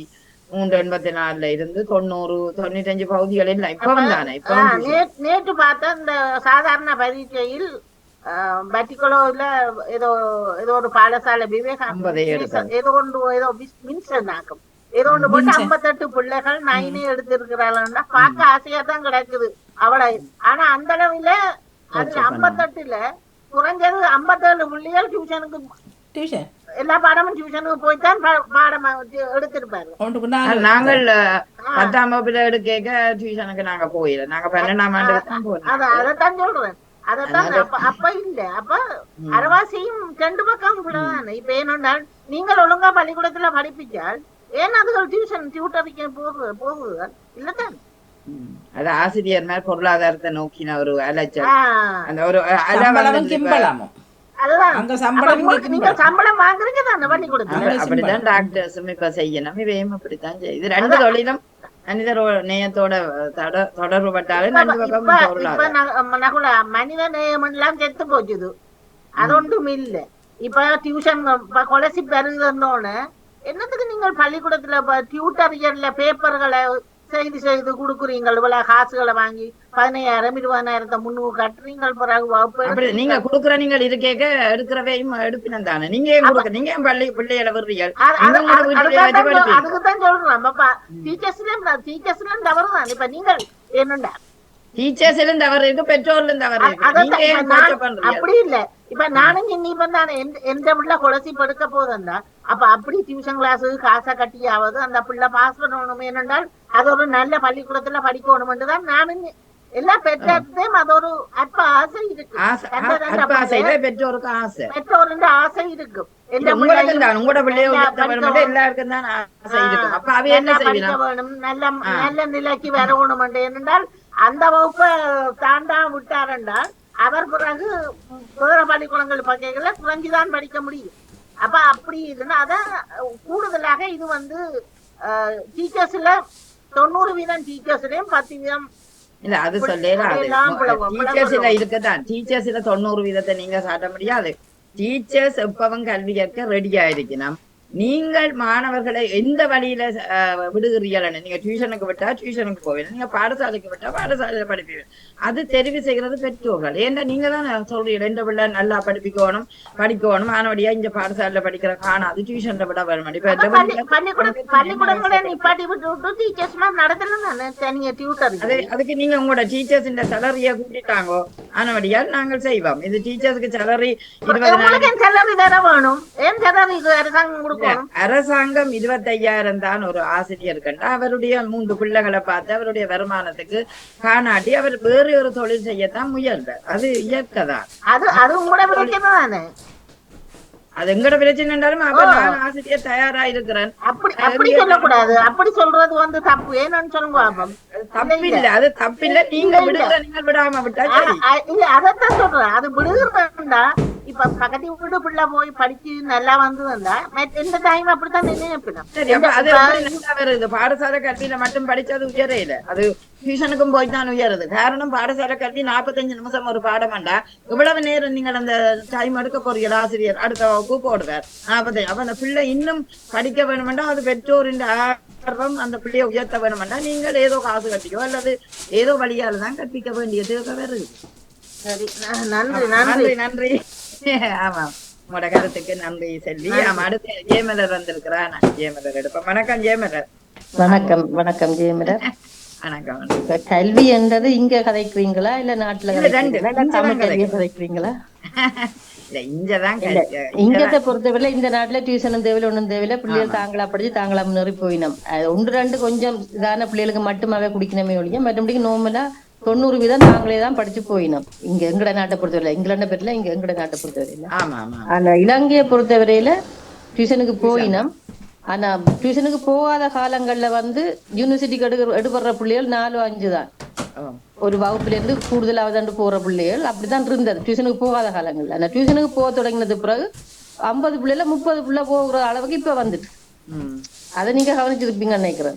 84 இருந்து 90 95 பகுதிகள் இல்லை இப்பவும் தானே. இப்பவும் நேற்று பார்த்தா இந்த சாதாரண பரீட்சையில் பட்டிக்குளோல ஏதோ ஏதோ ஒரு பாடசாலை ஏதோ ஒன்று ஏதோ மின்சன் ஆக்கும் ஏதோ ஒன்று போட்டு 58 பிள்ளைகள் 9 எடுத்திருக்கிறாள்னா பார்க்க ஆசையா தான் கிடக்குது அவளை. ஆனா அந்த அளவுல அதுல 58ல குறைஞ்சது 57 பிள்ளைகள் டியூஷனுக்கு எல்லா பாடமும் டியூஷனுக்கு போய்தான் பாடம் எடுத்திருப்பாரு. நாங்கள் 10ஆம் வகுப்புல எடுக்க டியூஷனுக்கு நாங்க போயில. நாங்க 12ஆம் ஆண்டுக்கு தான் போனோம். அதைத்தான் சொல்றேன். அதத்தான் அப்ப இல்ல. அப்ப அரவாசியும் 2 பக்கம் உள்ளதானே. இப்ப ஏனென்றால் நீங்கள் ஒழுங்கா பள்ளிக்கூடத்துல படிப்பிச்சால் ஏன் அதுகள் டியூஷன் டியூட்டருக்கு போகுது இல்லதான். அது ஆசிரியர் மேல் பொருளாதாரத்தை நோக்கின ஒரு அலைச்சல். அந்த ஒரு நீங்க சம்பளம் வாங்குறீங்க தானே பள்ளிக்கூடத்துல. அப்படித்தான் டாக்டர்ஸும் இப்ப செய்யணும். இவையும் அப்படித்தான் செய்யுது. 2 தொழிலும் மனித நேயத்தோட தொடர்பு பட்டாலும் மனித நேயம் எல்லாம் செத்து போச்சுது. அது ஒன்றும் இல்ல. இப்ப டியூஷன் கொலசி பெருகுதுன்னு என்னத்துக்கு நீங்கள் பள்ளிக்கூடத்துல டியூட்டரியர்ல பேப்பர்களை செய்து கொடுக்குறீங்கள். இவ்வளவு காசுகளை வாங்கி 10,000 20,000 முன்னூறு கட்டுறீங்கள். பிறகு நீங்க குடுக்குற நீங்கள் இருக்கேக்க எடுக்கிறவையும் எடுப்பினம் தானே. நீங்க நீங்க பள்ளி பிள்ளைகளை விடுறீர்கள். அதுக்குதான் சொல்றோம். டீச்சர்ஸ்லயும் தவறு தான். இப்ப நீங்கள் என்னண்டா டீச்சர்ஸ்லும் தவறு இருக்கு, பெற்றோர்லும் தவறு இருக்கு. அப்படி இல்ல. இப்ப நானும் நீ தானே எந்த பிள்ளை கொலசி படுக்க போதா அப்ப அப்படி டியூஷன் கிளாஸுக்கு காசை கட்டியாவது அந்த பிள்ளை பாஸ் பண்ணணும். ஏனென்றால் அது ஒரு நல்ல பள்ளிக்கூடத்துல படிக்கணும் தான் நானும் எல்லா பெற்றோர்கிட்டையும் அது ஒரு அற்ப ஆசை இருக்கு. பெற்றோருக்கு ஆசை ஆசை இருக்கும். படிக்க வேணும், நல்ல நிலைக்கு வரணும். ஏனென்றால் அந்த வகுப்பை தாண்டா விட்டாரென்றால் அவர் பிறகு வேற பள்ளிக்கூடங்கள் பக்கைகளை குறைஞ்சுதான் படிக்க முடியும். அப்ப அப்படி இல்லைன்னா அதான் கூடுதலாக இது டீச்சர்ஸ்ல 90% டீச்சர்ஸ்லயும் 10% இல்ல அது டீச்சர்ஸ்ல இருக்கதான். டீச்சர்ஸ்ல 90% நீங்க சாட்ட முடியாது. டீச்சர்ஸ் எப்பவும் கல்வி கற்க ரெடியா இருக்கணும். நீங்கள் மாணவர்களை எந்த வழியில விடுகிறீர்கள். நீங்க டியூஷனுக்கு விட்டா டியூஷனுக்கு போவீங்க, நீங்க பாடசாலைக்கு விட்டா பாடசாலையில படிப்பீங்க. அது தெரிவு செய்கிறது பெற்றோர்கள். ஏன்னா நீங்க தான் சொல்றீங்க 2 பிள்ளை நல்லா படிக்கணும் ஆனபடியா இந்த பாடசாலையில படிக்கிற காணாது டியூஷன்ல விட வேணும். அதுக்கு நீங்க உங்களோட டீச்சர்ஸ் இந்த சேலரிய கூட்டிட்டாங்க ஆனபடியால் நாங்கள் செய்வோம். இது டீச்சர்ஸ்க்கு சேலரி 20,000 அரசாங்கம் 25,000 தான் ஒரு ஆசிரியர் கண்டா அவருடைய 3 பிள்ளைகளை பார்த்து அவருடைய வருமானத்துக்கு காணாட்டி அவர் வேறு ஒரு தொழில் செய்யத்தான் முயல்ற. அது இயற்கைதான். அது எங்கட பிரச்சனை என்றாலும் நான் ஆசிரியர் தயாரா இருக்கிறேன். அப்படி சொல்லக்கூடாது. அப்படி சொல்றது தப்பு. ஏன்னு சொல்லுங்க. தப்பு இல்ல, அது தப்பு இல்ல. நீங்க விடுற, நீங்கள் விடாம விட்டா இல்ல. அதத்தான் சொல்றேன். அது விடுகிறதா இப்ப பக்கத்து வீடு பிள்ளை போய் படிச்சு நல்லா வந்ததுண்டா எந்த டைம் அப்படித்தான் நினைப்பிடும். பாடசாலை கல்வியில மட்டும் படிச்சது உயரையில, அது டியூஷனுக்கும் போய்தான் உயருது. காரணம் பாடசாலை கல்வி 45 நிமிஷம் ஒரு பாடமாண்டா இவ்வளவு நேரம் நீங்கள் அந்த டைம் எடுக்க போறீங்க. ஆசிரியர் அடுத்த வகுப்பு போடுவார் 45. அப்ப அந்த பிள்ளை இன்னும் படிக்க வேணுமெண்டா அது பெற்றோரின் ஆர்வம் அந்த பிள்ளையை உயர்த்த வேணுமெண்டா நீங்கள் ஏதோ காசு கட்டிக்கோ அல்லது ஏதோ வழியால தான் கற்பிக்க வேண்டியது வருது. சரி, நன்றி நன்றி. ஆமா, உங்களோட கருத்துக்கு நன்றி சொல்லி அடுத்து ஜெயமலர் வந்திருக்கிறான். ஜெயமலர் எடுப்போம். வணக்கம் ஜெயமலர். வணக்கம் ஜெயமலர். வணக்கம். கல்வி என்றது இங்க கதைக்குறீங்களா இல்ல நாட்டுல கதைக்குறீங்களா? இங்கத்தை பொறுத்தவரை இந்த நாட்டுல டியூஷனும் தேவையில்லை, ஒண்ணும் தேவையில்லை. பிள்ளைகள் தாங்களா படிச்சு தாங்களா முன்னேறி போயினோம். 1-2 கொஞ்சம் இதான பிள்ளைகளுக்கு மட்டுமாவே குடிக்கணுமே ஒழிய மற்றபடிக்கு நோமலா 90% நாங்களே தான் படிச்சு போயினோம். இங்க எங்கட நாட்டை பொறுத்தவரையில இங்கிலாண்ட பேர்ல இங்க எங்கட நாட்டை பொறுத்தவரையில. ஆனா இலங்கையை பொறுத்தவரையில டியூஷனுக்கு போயினோம். ஆனா டியூஷனுக்கு போகாத காலங்கள்ல யூனிவர்சிட்டிக்கு எடுபடுற பிள்ளைகள் 4-5 தான். ஒரு வகுப்புல இருந்து கூடுதலாவது போற பிள்ளைகள் அப்படித்தான் இருந்தது டியூஷனுக்கு போகாத காலங்கள்ல. ஆனா டியூஷனுக்கு போக தொடங்கினது பிறகு 50 பிள்ளைல 30 பிள்ளை போகிற அளவுக்கு இப்ப வந்துட்டு. அதை நீங்க கவனிச்சிருப்பீங்கன்னு நினைக்கிறேன்.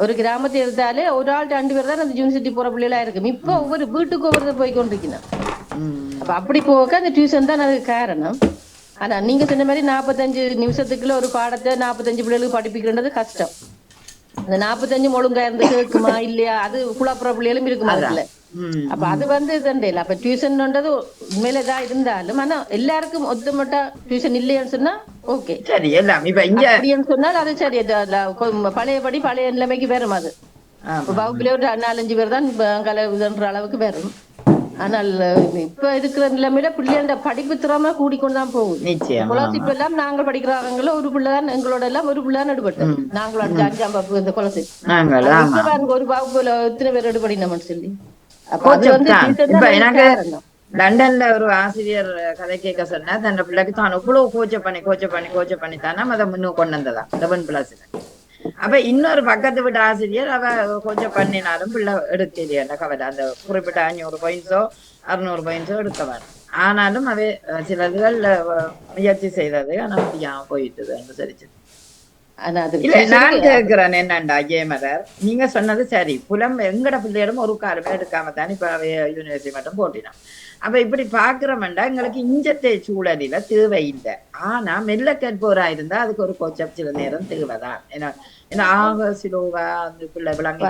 ஒரு கிராமத்தை எடுத்தாலே ஒரு ஆள் 2 பேர் தான் அந்த யூனிவர்சிட்டி போற பிள்ளைகளா இருக்கும். இப்ப ஒவ்வொரு வீட்டுக்கு ஒவ்வொரு போய் கொண்டிருக்கணும். அப்ப அப்படி போக அந்த டியூஷன் தான் அதுக்கு காரணம். ஆனா நீங்க சொன்ன மாதிரி 45 நிமிஷத்துக்குள்ள ஒரு பாடத்தை 45 பிள்ளைகளுக்கு படிப்பிக்கிறது கஷ்டம். அந்த 45 ஒழுங்கா இருந்து கேட்குமா இல்லையா, அது குழப்புற பிள்ளைகளும் இருக்குமா அதுல. அப்ப அது இதுண்டே அப்ப டியூஷன்ன்றது உண்மையிலதான் இருந்தாலும், ஆனா எல்லாருக்கும் ஒத்துமட்டா டியூஷன் இல்லையான்னு சொன்னா ஓகே சரி எல்லாம் இப்ப இங்க சொன்னால் அது சரி, பழையபடி பழைய நிலைமைக்கு வரும். அது வகுப்புல ஒரு 4-5 பேர் தான் கலவுன்ற அளவுக்கு வரும். ஆனால் இப்ப இருக்கிற நிலைமையில பிள்ளைகளோட படிப்பு திறமை கூடிக்கொண்டுதான் போகுது. ஸ்காலர்ஷிப் எல்லாம் நாங்கள் படிக்கிறவங்களும் ஒரு பிள்ளைதான், எங்களோட எல்லாம் ஒரு பிள்ளைதான் எடுபட்டோம். நாங்களும் 5ஆம் வகுப்பு இந்த ஸ்காலர்ஷிப் ஒரு வகுப்புல எத்தனை பேர் எடுபடினோம்னு சொல்லி. எனக்கு லண்டன்ல ஒரு ஆசிரியர் கதை கேட்க சொன்னா, தன் பிள்ளைக்கு தான் இவ்வளவு கோச்ச பண்ணி தானே அதை முன்னுக்கு கொண்டு வந்ததா 11+. அப்ப இன்னொரு பக்கத்து விட்டு ஆசிரியர் அவ கொஞ்சம் பண்ணினாலும் பிள்ளை எடுக்கலையா கவலை. அந்த குறிப்பிட்ட 500 பாயிண்ட்ஸோ 600 பாயிண்ட்ஸோ எடுக்கவாரு. ஆனாலும் அவை சில இதுகள் முயற்சி செய்தது ஆனா முடியாம போயிட்டுது அனுசரிச்சு. நான் கேட்கிறேன் என்னண்டா ஜெயமலர், நீங்க சொன்னது சரி. எங்கட பிள்ளையிடம் ஒரு காலமே எடுக்காம தான் இப்ப யூனிவர்சிட்டி மட்டும் போட்டினோம். அப்ப இப்படி பாக்குறோம்டா எங்களுக்கு இஞ்சத்தை சூழலில தேவையில்லை. ஆனா மெல்ல கற்போரா இருந்தா அதுக்கு ஒரு கோச்சப் சில நேரம் தேவைதான். ஏன்னா ஆக சிலோவா அந்த பிள்ளை விளங்கி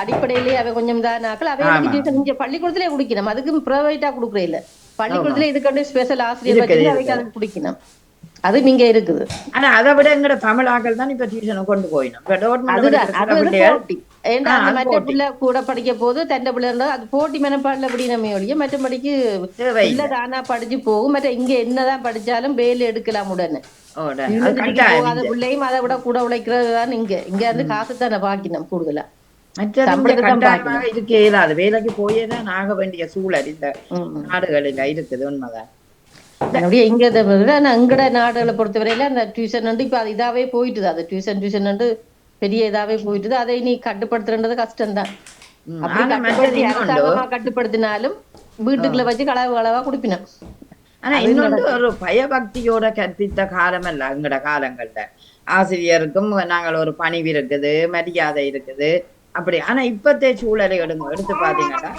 அடிப்படையிலேயே அவ கொஞ்சம் தானாக்கள் அவை பள்ளிக்கூடத்திலே குடிக்கணும். அதுக்கு பிரைவேட்டா குடுக்குற இல்ல, பள்ளிக்கூடத்துல இதுக்கு ஸ்பெஷல் ஆசிரியர் வச்சு அவைக்கு அதை குடிக்கணும். அது இங்க இருக்குது. ஆனா அதை விட எங்கட தமிழாக்கள் தான் இப்ப டியூஷனை கொண்டு போயிடும். மற்ற பிள்ளை கூட படிக்க போது தண்டை பிள்ளை இருந்தா அது போட்டி மெனப்பாடல அப்படி நம்ம ஒழிய மற்றபடிக்கு இல்ல தானா படிச்சு போகும். மற்ற இங்க என்னதான் படிச்சாலும் வேலை எடுக்கலாம் உடனே. போகாத பிள்ளையும் அதை விட கூட உழைக்கிறது தான் இங்க இருந்து காசு தானே பாக்கணும் கூடுதலா. இதுக்கு இயலாது, வேலைக்கு போயேதான் ஆக வேண்டிய சூழல் இந்த நாடுகளில் இருக்குது. உண்மைதான். அப்படியே இங்க எங்கட நாடுகளை பொறுத்தவரையில அந்த டியூஷன் இப்ப அது இதாவே போயிட்டுது. அது டியூஷன் பெரிய இதாவே போயிட்டுது. அதை நீ கட்டுப்படுத்துறது கஷ்டம்தான். அரசாங்கமா கட்டுப்படுத்தினாலும் வீட்டுக்குள்ள வச்சு களவா குடிப்பினோம். ஆனா இன்னொன்று ஒரு பயபக்தியோட கற்பித்த காலம் அல்ல எங்கட காலங்கள்ல. ஆசிரியருக்கும் நாங்கள் ஒரு பணிவு இருக்குது, மரியாதை இருக்குது அப்படி. ஆனா இப்பத்தே சூழலை எடுத்து பாத்தீங்கன்னா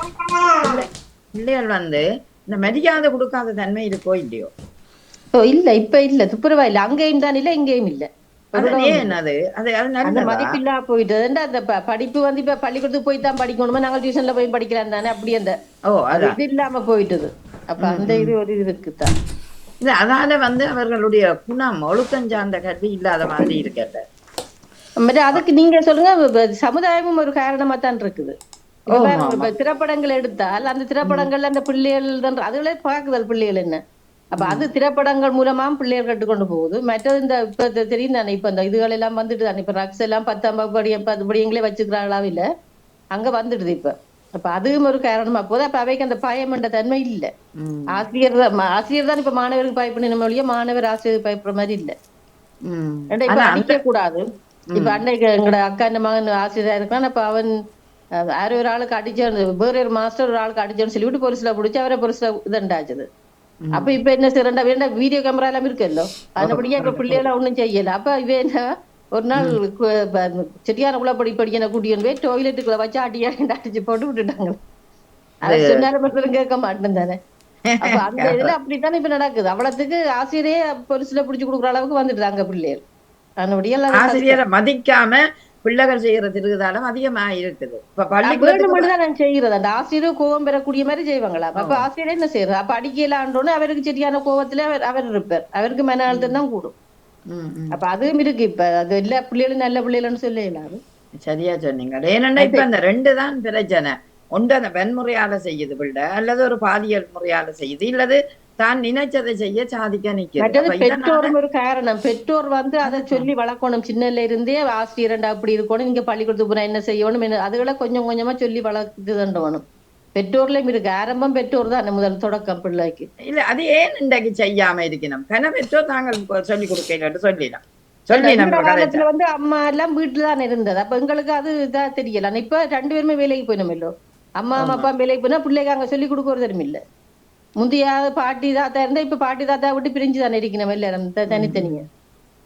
பிள்ளைகள் இந்த மரியாதை கொடுக்காத தன்மை இருக்கோ இல்லையோ? இல்ல இப்ப இல்ல, துப்புரவா இல்ல. அங்கேயும் தான் இல்ல, இங்கேயும் இல்ல. மதிப்பில்லா போயிட்டு அந்த படிப்பு இப்ப பள்ளிக்கூடத்துக்கு போய் தான் படிக்கணுமா, நாங்க டியூஷன்ல போய் படிக்கலாம் தானே, அப்படி அந்த இது இல்லாம போயிட்டுது. அப்ப அந்த இது ஒரு இது இருக்குதான். அதால அவர்களுடைய குணம் ஒழுக்கம் சார்ந்த கல்வி இல்லாத மாதிரி இருக்கிறது. அதுக்கு நீங்க சொல்லுங்க, சமுதாயமும் ஒரு காரணமா தான் இருக்குது. திரைப்படங்கள் எடுத்தால் அந்த திரைப்படங்கள்ல அந்த பிள்ளைகள் அதுகளே பாக்குதல் பிள்ளைகள் என்ன. அப்ப அது திரைப்படங்கள் மூலமா பிள்ளைகள் கட்டுக்கொண்டு போகுது. மற்றது இந்த இப்ப தெரியும் தானே, இப்ப இந்த இதுகள் எல்லாம் வந்துட்டு தானே. இப்ப ரக்ஸ் எல்லாம் 10ஆம் படியங்களே வச்சுக்கிறாங்களா இல்ல, அங்க வந்துடுது இப்ப. அப்ப அதுவும் ஒரு காரணமா போகுது. அப்ப அவைக்கு அந்த பயம் என்ற தன்மை இல்ல. ஆசிரியர் தான் இப்ப மாணவருக்கு பயப்படணும் மொழிய, மாணவர் ஆசிரியர் பயப்படுற மாதிரி இல்ல. இப்ப அடிக்க கூடாது. இப்ப அன்னைக்கு எங்களோட அக்கா இந்த மகன் ஆசிரியரா இருக்கான். அப்ப அவன் யாரோ ஒரு ஆளுக்கு அடிச்சாரு, வேற ஒரு மாஸ்டர் ஒரு ஆளுக்கு அடிச்சான்னு சொல்லிவிட்டு பொலிஸ்ல பிடிச்சி அவரை பொலிஸ்ல இதண்டாச்சுது. அப்ப இப்ப என்ன செய்யறா, வேண்டாம் வீடியோ கேமரா எல்லாம் இருக்குல்ல, அதுபடியா இப்ப பிள்ளைகள ஒண்ணும் செய்யல. அப்ப இவ என்ன ஒரு நாள் செட்டியான உளப்படி படிக்கணும் கூட்டியன் போய் டாய்லெட்டுக்குள்ள வச்சு அடியா அடிச்சு போட்டு விட்டுட்டாங்க. அதை சொன்னாலும் மட்டும் கேட்க மாட்டேன் தானே. அப்ப அந்த இதுல அப்படித்தானே இப்ப நடக்குது. அவ்வளவுக்கு ஆசிரியரே பொலிஸ்ல பிடிச்சு கொடுக்குற அளவுக்கு வந்துட்டுதாங்க பிள்ளைகள். ஆசிரியரை மதிக்காம பிள்ளைகள் செய்யறதுதாலும் அதிகமா இருக்குது. நான் செய்யறது அந்த ஆசிரியர் கோபம் பெறக்கூடிய மாதிரி செய்வாங்களா? அப்ப ஆசிரியர் என்ன செய்யறது? அப்ப அடிக்கலான்றோன்னு அவருக்கு சரியான கோபத்துல அவர் இருப்பார், அவருக்கு மன அழுத்தம் தான் கூடும். அப்ப அதுவும் இருக்கு. இப்ப அது எல்லா பிள்ளைகளும் நல்ல பிள்ளைகள்னு சொல்லலாம். சரியா சொன்னீங்க. ஏன்னா இப்ப அந்த 2 தான் பிரச்சனை. ஒன்று அந்த வன்முறையால செய்யுது பிள்ளை, அல்லது ஒரு பாலியல் முறையால செய்யுது, இல்லது தான் நினைச்சதை செய்ய சாதிக்க நிக்கிறது. பெற்றோரும் ஒரு காரணம். பெற்றோர் அதை சொல்லி வளர்க்கணும். சின்னல இருந்தே ஆசிரியர் அப்படி இருக்கணும், நீங்க பள்ளிக்கூடத்துக்கு போனா என்ன செய்யணும், அதுகளை கொஞ்சம் கொஞ்சமா சொல்லி வளர்த்துதண்டணும். பெற்றோர்லயும் இருக்கு. ஆரம்பம் பெற்றோர் தான் முதல் தொடக்கம் பிள்ளைக்கு. இல்ல அது ஏன் இன்றைக்கு செய்யாம இருக்கணும்? கன பெற்றோர் தாங்கள் சொல்லிக் கொடுக்க சொல்லிடலாம். காலத்துல அம்மா எல்லாம் வீட்டுலதான் இருந்தது. அப்ப எங்களுக்கு அது இதா தெரியல. இப்ப 2 பேருமே வேலைக்கு போயிடும் இல்லோ. அம்மா அப்பா வேலைக்கு போனா பிள்ளைக்கு அங்க சொல்லிக் கொடுக்கறதும் இல்ல. முந்தையாவது பாட்டி தாத்தா இருந்தா இப்ப பாட்டி தாத்தா விட்டு பிரிஞ்சு தானே இருக்கணும் எல்லாரும் தனித்தனியா.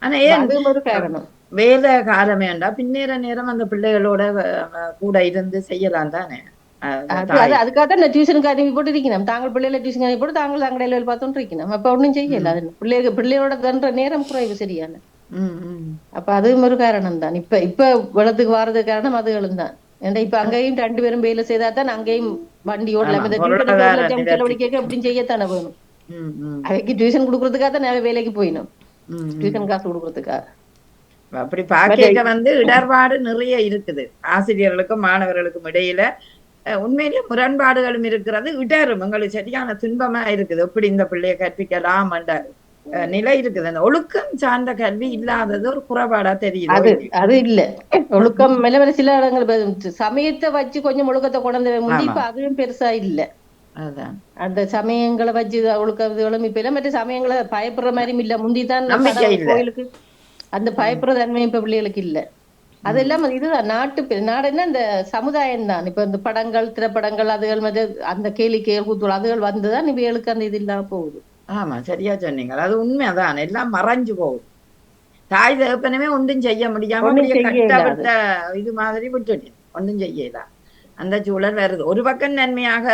ஆனா ஏன் அதுவும் ஒரு காரணம். வேலை காலமேண்டா பின்னேற நேரம் அந்த பிள்ளைகளோட கூட இருந்து செய்யலாம் தானே. அதுக்காக தான் டியூஷனுக்கு அனுப்பி போட்டு இருக்கணும். தாங்கள் பிள்ளைகளை டியூஷன் அனுப்பி போட்டு தாங்கள் தங்கடையில பார்த்துட்டு இருக்கணும். அப்ப ஒன்றும் செய்யல. அது பிள்ளைகளோட தன்ற நேரம் குறைவு சரியான. அப்ப அதுவும் ஒரு காரணம் தான். இப்ப வெள்ளத்துக்கு வாரது காரணம் அதுகளும் தான். ஏன்னா இப்ப அங்கேயும் 2 பேரும் வேலை செய்தாதான் அங்கேயும் வண்டி ஓடலாம். இந்த டியூஷன் செலவழிக்க அப்படின்னு செய்யத்தானே வேணும். அவைக்கு டியூஷன் கொடுக்கறதுக்காக தான் வேலைக்கு போயிடும். டியூஷன் காசு கொடுக்கறதுக்காக. அப்படி பாக்க இடர்பாடு நிறைய இருக்குது. ஆசிரியர்களுக்கும் மாணவர்களுக்கும் இடையில உண்மையிலேயே முரண்பாடுகளும் இருக்கிறது. இடரும் எங்களுக்கு சரியான துன்பமா இருக்குது. எப்படி இந்த பிள்ளைய கற்பிக்கலாம் என்ற நிலை இருக்குது. அந்த ஒழுக்கம் சார்ந்த கல்வி இல்லாதது ஒரு குறைபாடா தெரியுது. அது இல்ல ஒழுக்கம் மேல சில இடங்கள் சமயத்தை வச்சு கொஞ்சம் ஒழுக்கத்தை கொண்டு வந்து இப்ப அதுவும் பெருசா இல்ல. அதான் அந்த சமயங்களை வச்சு ஒழுக்கம் இப்ப இல்ல. மற்ற சமயங்களை பயப்படுற மாதிரியும் இல்ல. முந்திதான் கோயிலுக்கு அந்த பயப்படுற தன்மை இப்ப பிள்ளைகளுக்கு இல்ல. அது இல்லாம இதுதான் நாடுன்னா இந்த சமுதாயம் தான். இப்ப இந்த படங்கள் திரைப்படங்கள் அதுகள் அந்த கேளிக்கைகள் கூத்துகள் அதுகள் வந்துதான் இவைகளுக்கு அந்த இது இல்லாம போகுது. ஆமா சரியா சொன்னீங்க. அது உண்மைதான். எல்லாம் மறைஞ்சு போகுது. தாய் தகப்பனமே ஒன்றும் செய்ய முடியாம கட்டப்பட்ட இது மாதிரி விட்டுட்டு ஒன்றும் செய்யல. அந்த சூழல் வருது. ஒரு பக்கம் நன்மையாக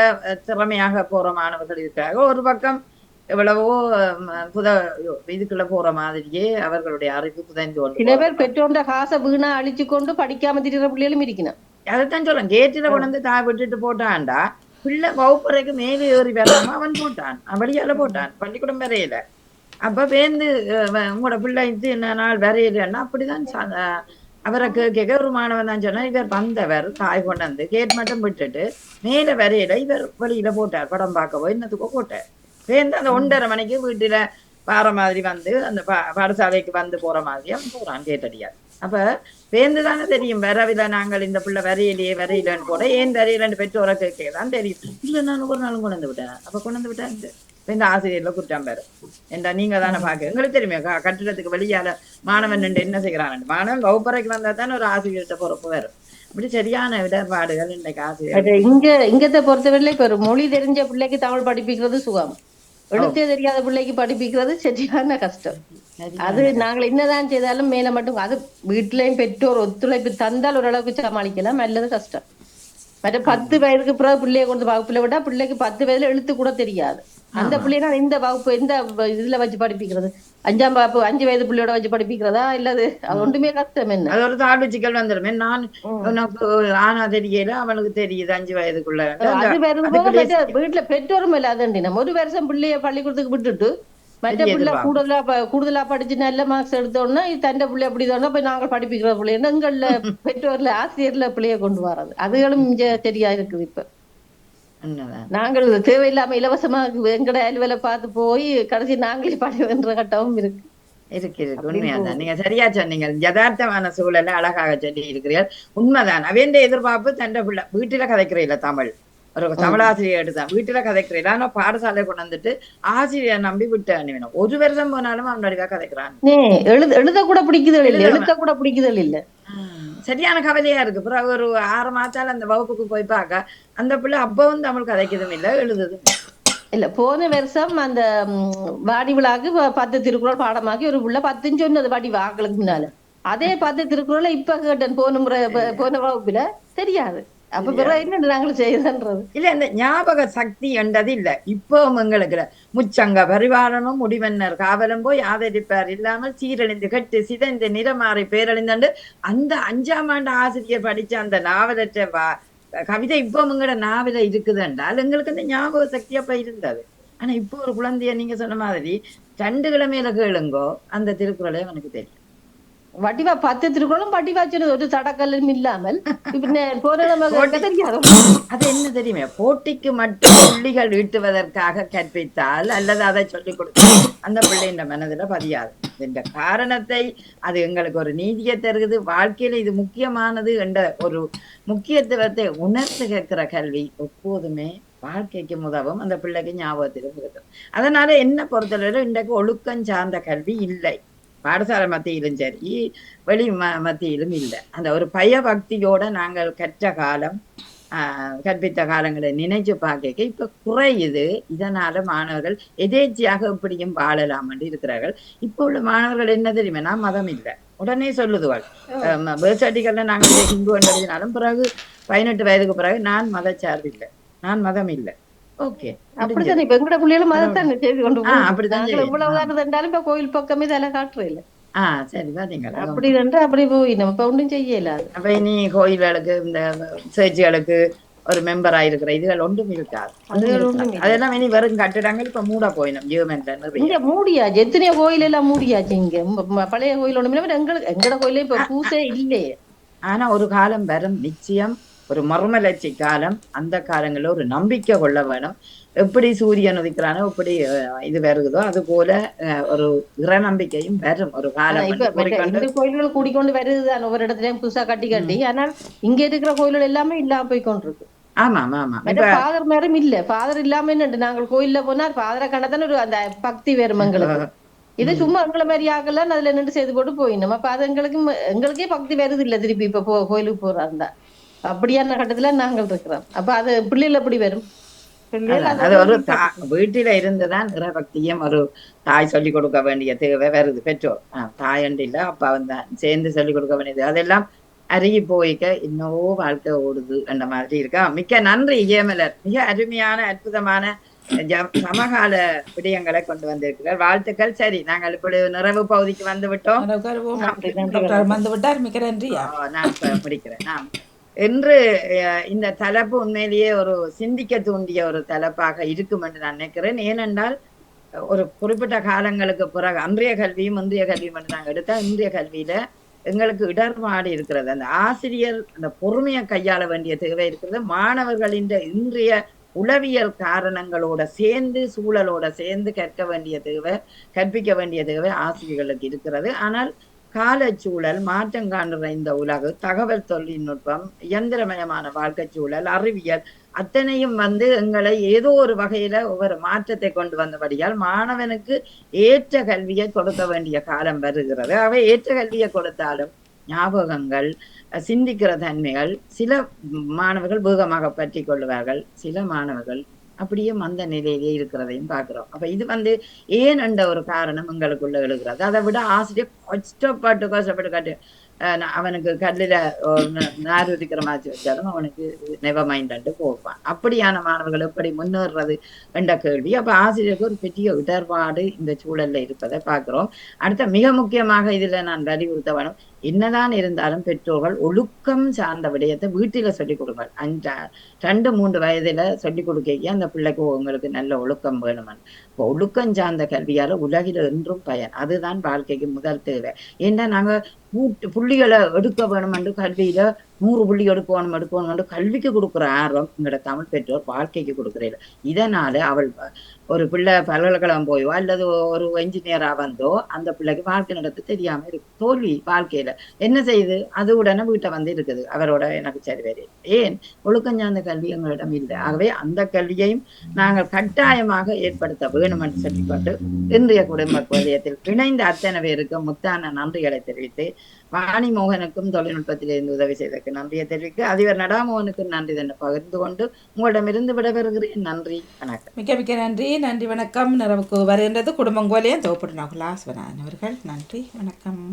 திறமையாக போற மாணவர்கள் இருக்காங்க, ஒரு பக்கம் எவ்வளவோ இதுக்குள்ள போற மாதிரியே அவர்களுடைய அறிவு புதைந்து கொண்டு. சில பேர் பெற்றோண்ட காசை வீணா அழிச்சு கொண்டு படிக்காம திரிகிற பிள்ளைகளும் இருக்கணும். அதைத்தான் சொல்றேன். கேட்டில கொண்டு தாய் விட்டுட்டு போட்டான்டா பிள்ளை வகுப்பறைக்கு மேலே ஏறி வராம அவன் போட்டான். வழியால போட்டான். பள்ளிக்கூடம் வரையில. அப்ப பேருந்து உங்களோட பிள்ளை இது என்ன நாள் வரையிலன்னா அப்படிதான் அவரை கேட்க ஒரு மாணவன் தான் சொன்னா இவர் வந்தவர் தாய் கொண்டு வந்து கேட் மட்டும் விட்டுட்டு மேல வரையில இவர் வழியில போட்டார். படம் பார்க்கவோ என்னத்துக்கோ போட்டார். பேருந்து அந்த 1:30 மணிக்கு வீட்டுல பாற மாதிரி வந்து அந்த பாடசாலைக்கு வந்து போற மாதிரி அவன் போறான் கேட்டடியார். அப்ப பேருந்து தானே தெரியும் வரவில்லை நாங்கள் இந்த பிள்ளை வரையிலேன்னு போட ஏன் வரையிலன்னு பெற்றோரை கேட்கதான் தெரியும். இல்ல நான் ஒரு நாளும் கொண்டு விட்டேன். அப்ப கொண்டு விட்டேன் இந்த ஆசிரியர்ல குற்றம் பேரு என்றா நீங்க தானே பாக்க எங்களுக்கு தெரியுமே கட்டிடத்துக்கு வெளியால மாணவன் என்ன செய்யறான். மாணவன் வகுப்பறைக்கு வந்தா தானே ஒரு ஆசிரியர்கிட்ட பொறுப்பு வரும். இப்படி சரியான இடர்பாடுகள் இன்றைக்கு ஆசிரியர் இங்கத்தை பொறுத்தவரையில இப்ப ஒரு மொழி தெரிஞ்ச பிள்ளைக்கு தமிழ் படிப்பிக்கிறது சுகம். எழுத்தே தெரியாத பிள்ளைக்கு படிப்பிக்கிறது சரியான கஷ்டம். அது நாங்கள் என்னதான் செய்தாலும் மேல மட்டும் அது வீட்டுலயும் பெற்றோர் ஒத்துழைப்பு தந்தால் ஓரளவுக்கு சமாளிக்கலாம். அல்லது கஷ்டம். மற்ற 10 வயதுக்கு பிறகு பிள்ளைய கொண்டு வகுப்புல விட்டா பிள்ளைக்கு 10 வயதுல எழுத்து கூட தெரியாது. அந்த பிள்ளைனா இந்த வகுப்பு இந்த இதுல வச்சு படிப்பிக்கிறது 5ஆம் வகுப்பு 5 வயது பிள்ளையோட வச்சு படிப்பிக்கிறதா இல்லது அது ஒன்றுமே கஷ்டம். என்ன அது ஒரு தாழ்வுச்சிக்கல் வந்துடுமே. நான் ஆனா தெரியல அவனுக்கு தெரியுது 5 வயதுக்குள்ள அது வரும்போது வீட்டுல பெற்றோரும் இல்லாதண்டி நம்ம ஒரு வருஷம் பிள்ளைய பள்ளிக்கூடத்துக்கு விட்டுட்டு மற்ற பிள்ளை கூடுதலா படிச்சு நல்ல மார்க்ஸ் எடுத்தோம்னா தண்டை பிள்ளை அப்படி தோணுனா போய் நாங்கள் படிப்பிக்கிற பிள்ளை எங்கள்ல பெற்றோர்ல ஆசிரியர்ல பிள்ளைய கொண்டு வர்றது அதுகளும் இங்க சரியா இருக்குது. இப்ப நாங்கள் தேவையில்லாம இலவசமா எங்கட அலுவலை பார்த்து போய் கடைசி நாங்களே படிக்கின்ற கட்டமும் இருக்கு. உண்மையாதான். நீங்க சரியா சொன்னீங்க. யதார்த்தமான சூழலை அழகாக சொல்லி இருக்கிறீர்கள். உண்மைதான். அவன் எதிர்பார்ப்பு தண்டை பிள்ளை வீட்டுல கதைக்கிறீங்கள தமிழ் ஒரு தமிழாசிரியர் எடுத்தான் வீட்டுல கதைக்கிறீங்க. ஆனா பாடசாலை கொண்டு வந்துட்டு ஆசிரியர் நம்பி விட்டு அனுப்பினோம். ஒரு வருஷம் போனாலும் அவன் நடிகா கதைக்கிறான். எழுத கூட பிடிக்குதல் இல்லை. எழுத கூட பிடிக்குதல் இல்லை. சரியான கவலையா இருக்கு. பிறகு ஒரு 6 மாசால அந்த வகுப்புக்கு போய் பார்க்க அந்த பிள்ளை அப்பவும் தமிழ் கதைக்கிறதும் இல்லை எழுதுதும் இல்ல. போன வருஷம் அந்த வாடி விழாக்கு 10 திருக்குறள் பாடமாக்கி ஒரு புள்ள 10 சொன்னது வாடி வாக்களுக்கு முன்னால அதே 10 திருக்குறளை இப்ப கேட்டேன் போன வகுப்புல தெரியாது. அப்ப பிறகு என்ன நாங்களும் செய்யறதுன்றது இல்ல. இந்த ஞாபக சக்தி என்றது இல்ல. இப்போ எங்களுக்கு முச்சங்க பரிவாரனும் முடிவன்னர் காவலும் போய் ஆதரிப்பார் இல்லாமல் சீரழிந்து கட்டு சிதைந்து நிறமாறி பேரழிந்தாண்டு அந்த 5ஆம் ஆண்டு ஆசிரியர் படிச்ச அந்த நாவலற்ற கவிதை இப்போ எங்களோட நாவல இருக்குது என்றால் எங்களுக்கு அந்த ஞாபக சக்தி அப்ப இருந்தது. ஆனா இப்போ ஒரு குழந்தைய நீங்க சொன்ன மாதிரி 2 கிழமையில கேளுங்கோ அந்த திருக்குறளே எனக்கு தெரியும். வடிவா 10 திருக்குறளும் வடிவா சொன்னது ஒரு தடக்கல்லும் இல்லாமல் அது என்ன தெரியுமே போட்டிக்கு மட்டும் புள்ளிகள் ஈட்டுவதற்காக கற்பித்தால் அல்லது அதை சொல்லிக் கொடுத்தா அந்த பிள்ளைன்ற மனதுல பதியாது. இந்த காரணத்தை அது எங்களுக்கு ஒரு நீதியை தருகிறது. வாழ்க்கையில இது முக்கியமானது என்ற ஒரு முக்கியத்துவத்தை உணர்த்து கேட்கிற கல்வி எப்போதுமே வாழ்க்கைக்கு உதவும். அந்த பிள்ளைக்கு ஞாபகத்தில் இருக்கும். அதனால என்ன பொறுத்தளவு இன்றைக்கு ஒழுக்கம் சார்ந்த கல்வி இல்லை. பாடசாலை மத்தியிலும் சரி வெளி மத்தியிலும் இல்லை. அந்த ஒரு பயபக்தியோட நாங்கள் கற்ற காலம் கற்பித்த காலங்களை நினைச்சு பார்க்க இப்ப குறையுது. இதனால மாணவர்கள் எதேச்சியாக இப்படியும் வாழலாம் என்று இருக்கிறார்கள். இப்போ உள்ள மாணவர்கள் என்ன தெரியுமா, நான் மதம் இல்லை உடனே சொல்லுதுவாள். பேர்த் சர்டிஃபிகேட்ல நாங்கள் ஹிந்து எழுதினாலும் பிறகு 18 வயதுக்கு பிறகு நான் மதச்சார்பு இல்லை, நான் மதம் இல்லை. ஓகே, அப்படித்தான் இப்ப எங்கட பிள்ளைகளும் மதத்தாங்க செய்து கொண்டு அப்படித்தான் இவ்வளவுதான் இருந்தாலும் இப்ப கோயில் பக்கமே தலை காட்டுற இல்ல. சரி பாத்தீங்களா, அப்படி அப்படி போய் நம்ம இப்ப ஒன்றும் செய்யலாது. அப்ப இனி கோயில்களுக்கு இந்த சர்ச்சுகளுக்கு ஒரு மெம்பர் ஆயிருக்கிற இதுகள் ஒன்றும் இருக்காது. அதெல்லாம் இனி வெறும் கட்டிடங்கள் இப்ப மூட போயிடும். இங்க மூடியாச்சு, எத்தனையோ கோயில் எல்லாம் மூடியாச்சு. இங்க பழைய கோயில் ஒண்ணுமே எங்கட கோயிலே இப்ப பூசே இல்லையே. ஆனா ஒரு காலம் வரும் நிச்சயம், ஒரு மறுமலர்ச்சி காலம். அந்த காலங்களில் ஒரு நம்பிக்கை கொள்ள வேணும். எப்படி சூரியன் உதிக்கிறானோ எப்படி இது வருகுதோ அது போல ஒரு இற நம்பிக்கையும் வரும் ஒரு காலம். கோயில்கள் கூடிக்கொண்டு வருதுதான் ஒவ்வொரு இடத்துலயும் புதுசா கட்டி கட்டி. ஆனால் இங்க இருக்கிற கோயில்கள் எல்லாமே இல்லாம போய் கொண்டிருக்கு. ஆமா ஆமா, ஃபாதர் மேரும் இல்ல. ஃபாதர் இல்லாம என்ன, நாங்கள் கோயில்ல போனா ஃபாதரை கண்டதான ஒரு அந்த பக்தி வேறும் எங்களுக்கு. இது சும்மா எங்களை மாதிரி ஆகலாம் அதுல நின்று செய்து போட்டு போயிடணும். அப்ப அது எங்களுக்கே பக்தி வருது இல்ல. திருப்பி இப்ப கோயிலுக்கு போறாருந்தா அப்படியான கட்டத்துல நாங்கள் இருக்கிறோம். அப்ப அது பிள்ளைகள் எப்படி வரும்? அது ஒரு வீட்டில இருந்துதான் இறைபக்தியும் ஒரு தாய் சொல்லிக் கொடுக்க வேண்டிய தேவை வருது. பெற்றோர் தாயண்டு இல்ல அப்பா தான் சேர்ந்து சொல்லிக் கொடுக்க வேண்டியது. அதெல்லாம் அருகி போய்க்க இன்னும் வாழ்க்கை ஓடுது என்ற மாதிரி இருக்கா. மிக்க நன்றி ஜெயமலர், மிக அருமையான அற்புதமான சமகால விடயங்களை கொண்டு வந்திருக்கிறார். வாழ்த்துக்கள். சரி, நாங்கள் இப்படி நிறைவு பகுதிக்கு வந்து விட்டோம். நான் முடிக்கிறேன். என்று இந்த தலைப்பு உண்மையிலேயே ஒரு சிந்திக்க தூண்டிய ஒரு தலைப்பாக இருக்கும் என்று நான் நினைக்கிறேன். ஏனென்றால் ஒரு குறிப்பிட்ட காலங்களுக்கு பிறகு அன்றைய கல்வியும் இன்றைய கல்வியும் என்று நாங்கள் எடுத்தா இன்றைய கல்வியில எங்களுக்கு இடர்பாடு இருக்கிறது. அந்த ஆசிரியர் அந்த பொறுமையை கையாள வேண்டிய தேவை இருக்கிறது. மாணவர்களின் இன்றைய உளவியல் காரணங்களோட சேர்ந்து சூழலோட சேர்ந்து கற்க வேண்டிய தேவை, கற்பிக்க வேண்டிய தேவை ஆசிரியர்களுக்கு இருக்கிறது. ஆனால் காலச்சூழல், மாற்றம் காண்ற இந்த உலகு, தகவல் தொழில்நுட்பம், இயந்திரமயமான வாழ்க்கை சூழல், அறிவியல் அத்தனையும் எங்களை ஏதோ ஒரு வகையில ஒவ்வொரு மாற்றத்தை கொண்டு வந்தபடியால் மாணவனுக்கு ஏற்ற கல்வியை கொடுக்க வேண்டிய காலம் வருகிறது. அவை ஏற்ற கல்வியை கொடுத்தாலும் ஞாபகங்கள், சிந்திக்கிற தன்மைகள் சில மாணவர்கள் வேகமாக பற்றி கொள்வார்கள், சில மாணவர்கள் அப்படியே மந்த நிலையிலே இருக்கிறதையும் பார்க்கிறோம். அப்ப இது ஏன் என்ற ஒரு காரணம் எங்களுக்குள்ள எழுகிறது. அதை விட ஆசிரியர் கஷ்டப்பட்டு காட்டு அவனுக்கு கல்லில நார் உதிக்கிற மாதிரி வச்சாலும் அவனுக்கு நெவர் மைண்ட் போவான். அப்படியான மாணவர்கள் எப்படி முன்னேறது என்ற கேள்வி. அப்ப ஆசிரியருக்கு ஒரு பெரிய இடர்பாடு இந்த சூழல்ல இருப்பதை பார்க்கிறோம். அடுத்த மிக முக்கியமாக இதுல நான் வலியுறுத்த வேணும், என்னதான் இருந்தாலும் பெற்றோர்கள் ஒழுக்கம் சார்ந்த விடயத்தை வீட்டில சொல்லிக் கொடுங்கள். 2-3 வயதுல சொல்லிக் கொடுக்க அந்த பிள்ளைக்கு உங்களுக்கு நல்ல ஒழுக்கம் வேணுமன். இப்போ ஒழுக்கம் சார்ந்த கல்வியால உலகில என்றும் பயன். அதுதான் வாழ்க்கைக்கு முதல் தேவை. ஏன்னா நாங்க புள்ளிகளை எடுக்க வேணும் என்று கல்வியில 100 புள்ளி எடுக்கணும் கல்விக்கு கொடுக்குற ஆர்வம் எங்களோட தமிழ் பெற்றோர் வாழ்க்கைக்கு கொடுக்குறீங்க. இதனால அவள் ஒரு பிள்ளை பல்கலைக்கழகம் போயோ அல்லது ஒரு என்ஜினியரா வந்தோ அந்த பிள்ளைக்கு வாழ்க்கை நடத்த தெரியாம இருக்கு. தோல்வி வாழ்க்கையில என்ன செய்யுது, அது உடனே வீட்டை இருக்குது அவரோட எனக்கு சரி வேறு. ஏன் ஒழுக்கஞ்சார்ந்த கல்வி எங்களிடம் இல்லை. ஆகவே அந்த கல்வியையும் நாங்கள் கட்டாயமாக ஏற்படுத்த வேணும் என்று சொல்லிக்கொண்டு இன்றைய குடும்ப வலயத்தில் இணைந்த அத்தனை பேருக்கு முத்தான நன்றிகளை தெரிவித்து, வாணி மோகனுக்கும் தொழில்நுட்பத்திலிருந்து உதவி செய்ததற்கு நன்றியை தெரிவிக்க, அதிபர் நடாமோகனுக்கு நன்றி தன்னை பகிர்ந்து கொண்டு உங்களிடமிருந்து விடைபெறுகிறேன். நன்றி, வணக்கம். மிக்க மிக்க நன்றி. நன்றி, வணக்கம். நிறைவுக்கு வருகின்றது குடும்பங்கோலையும் தோப்பட்டு நகுலா சிவநாதன் அவர்கள். நன்றி, வணக்கம்.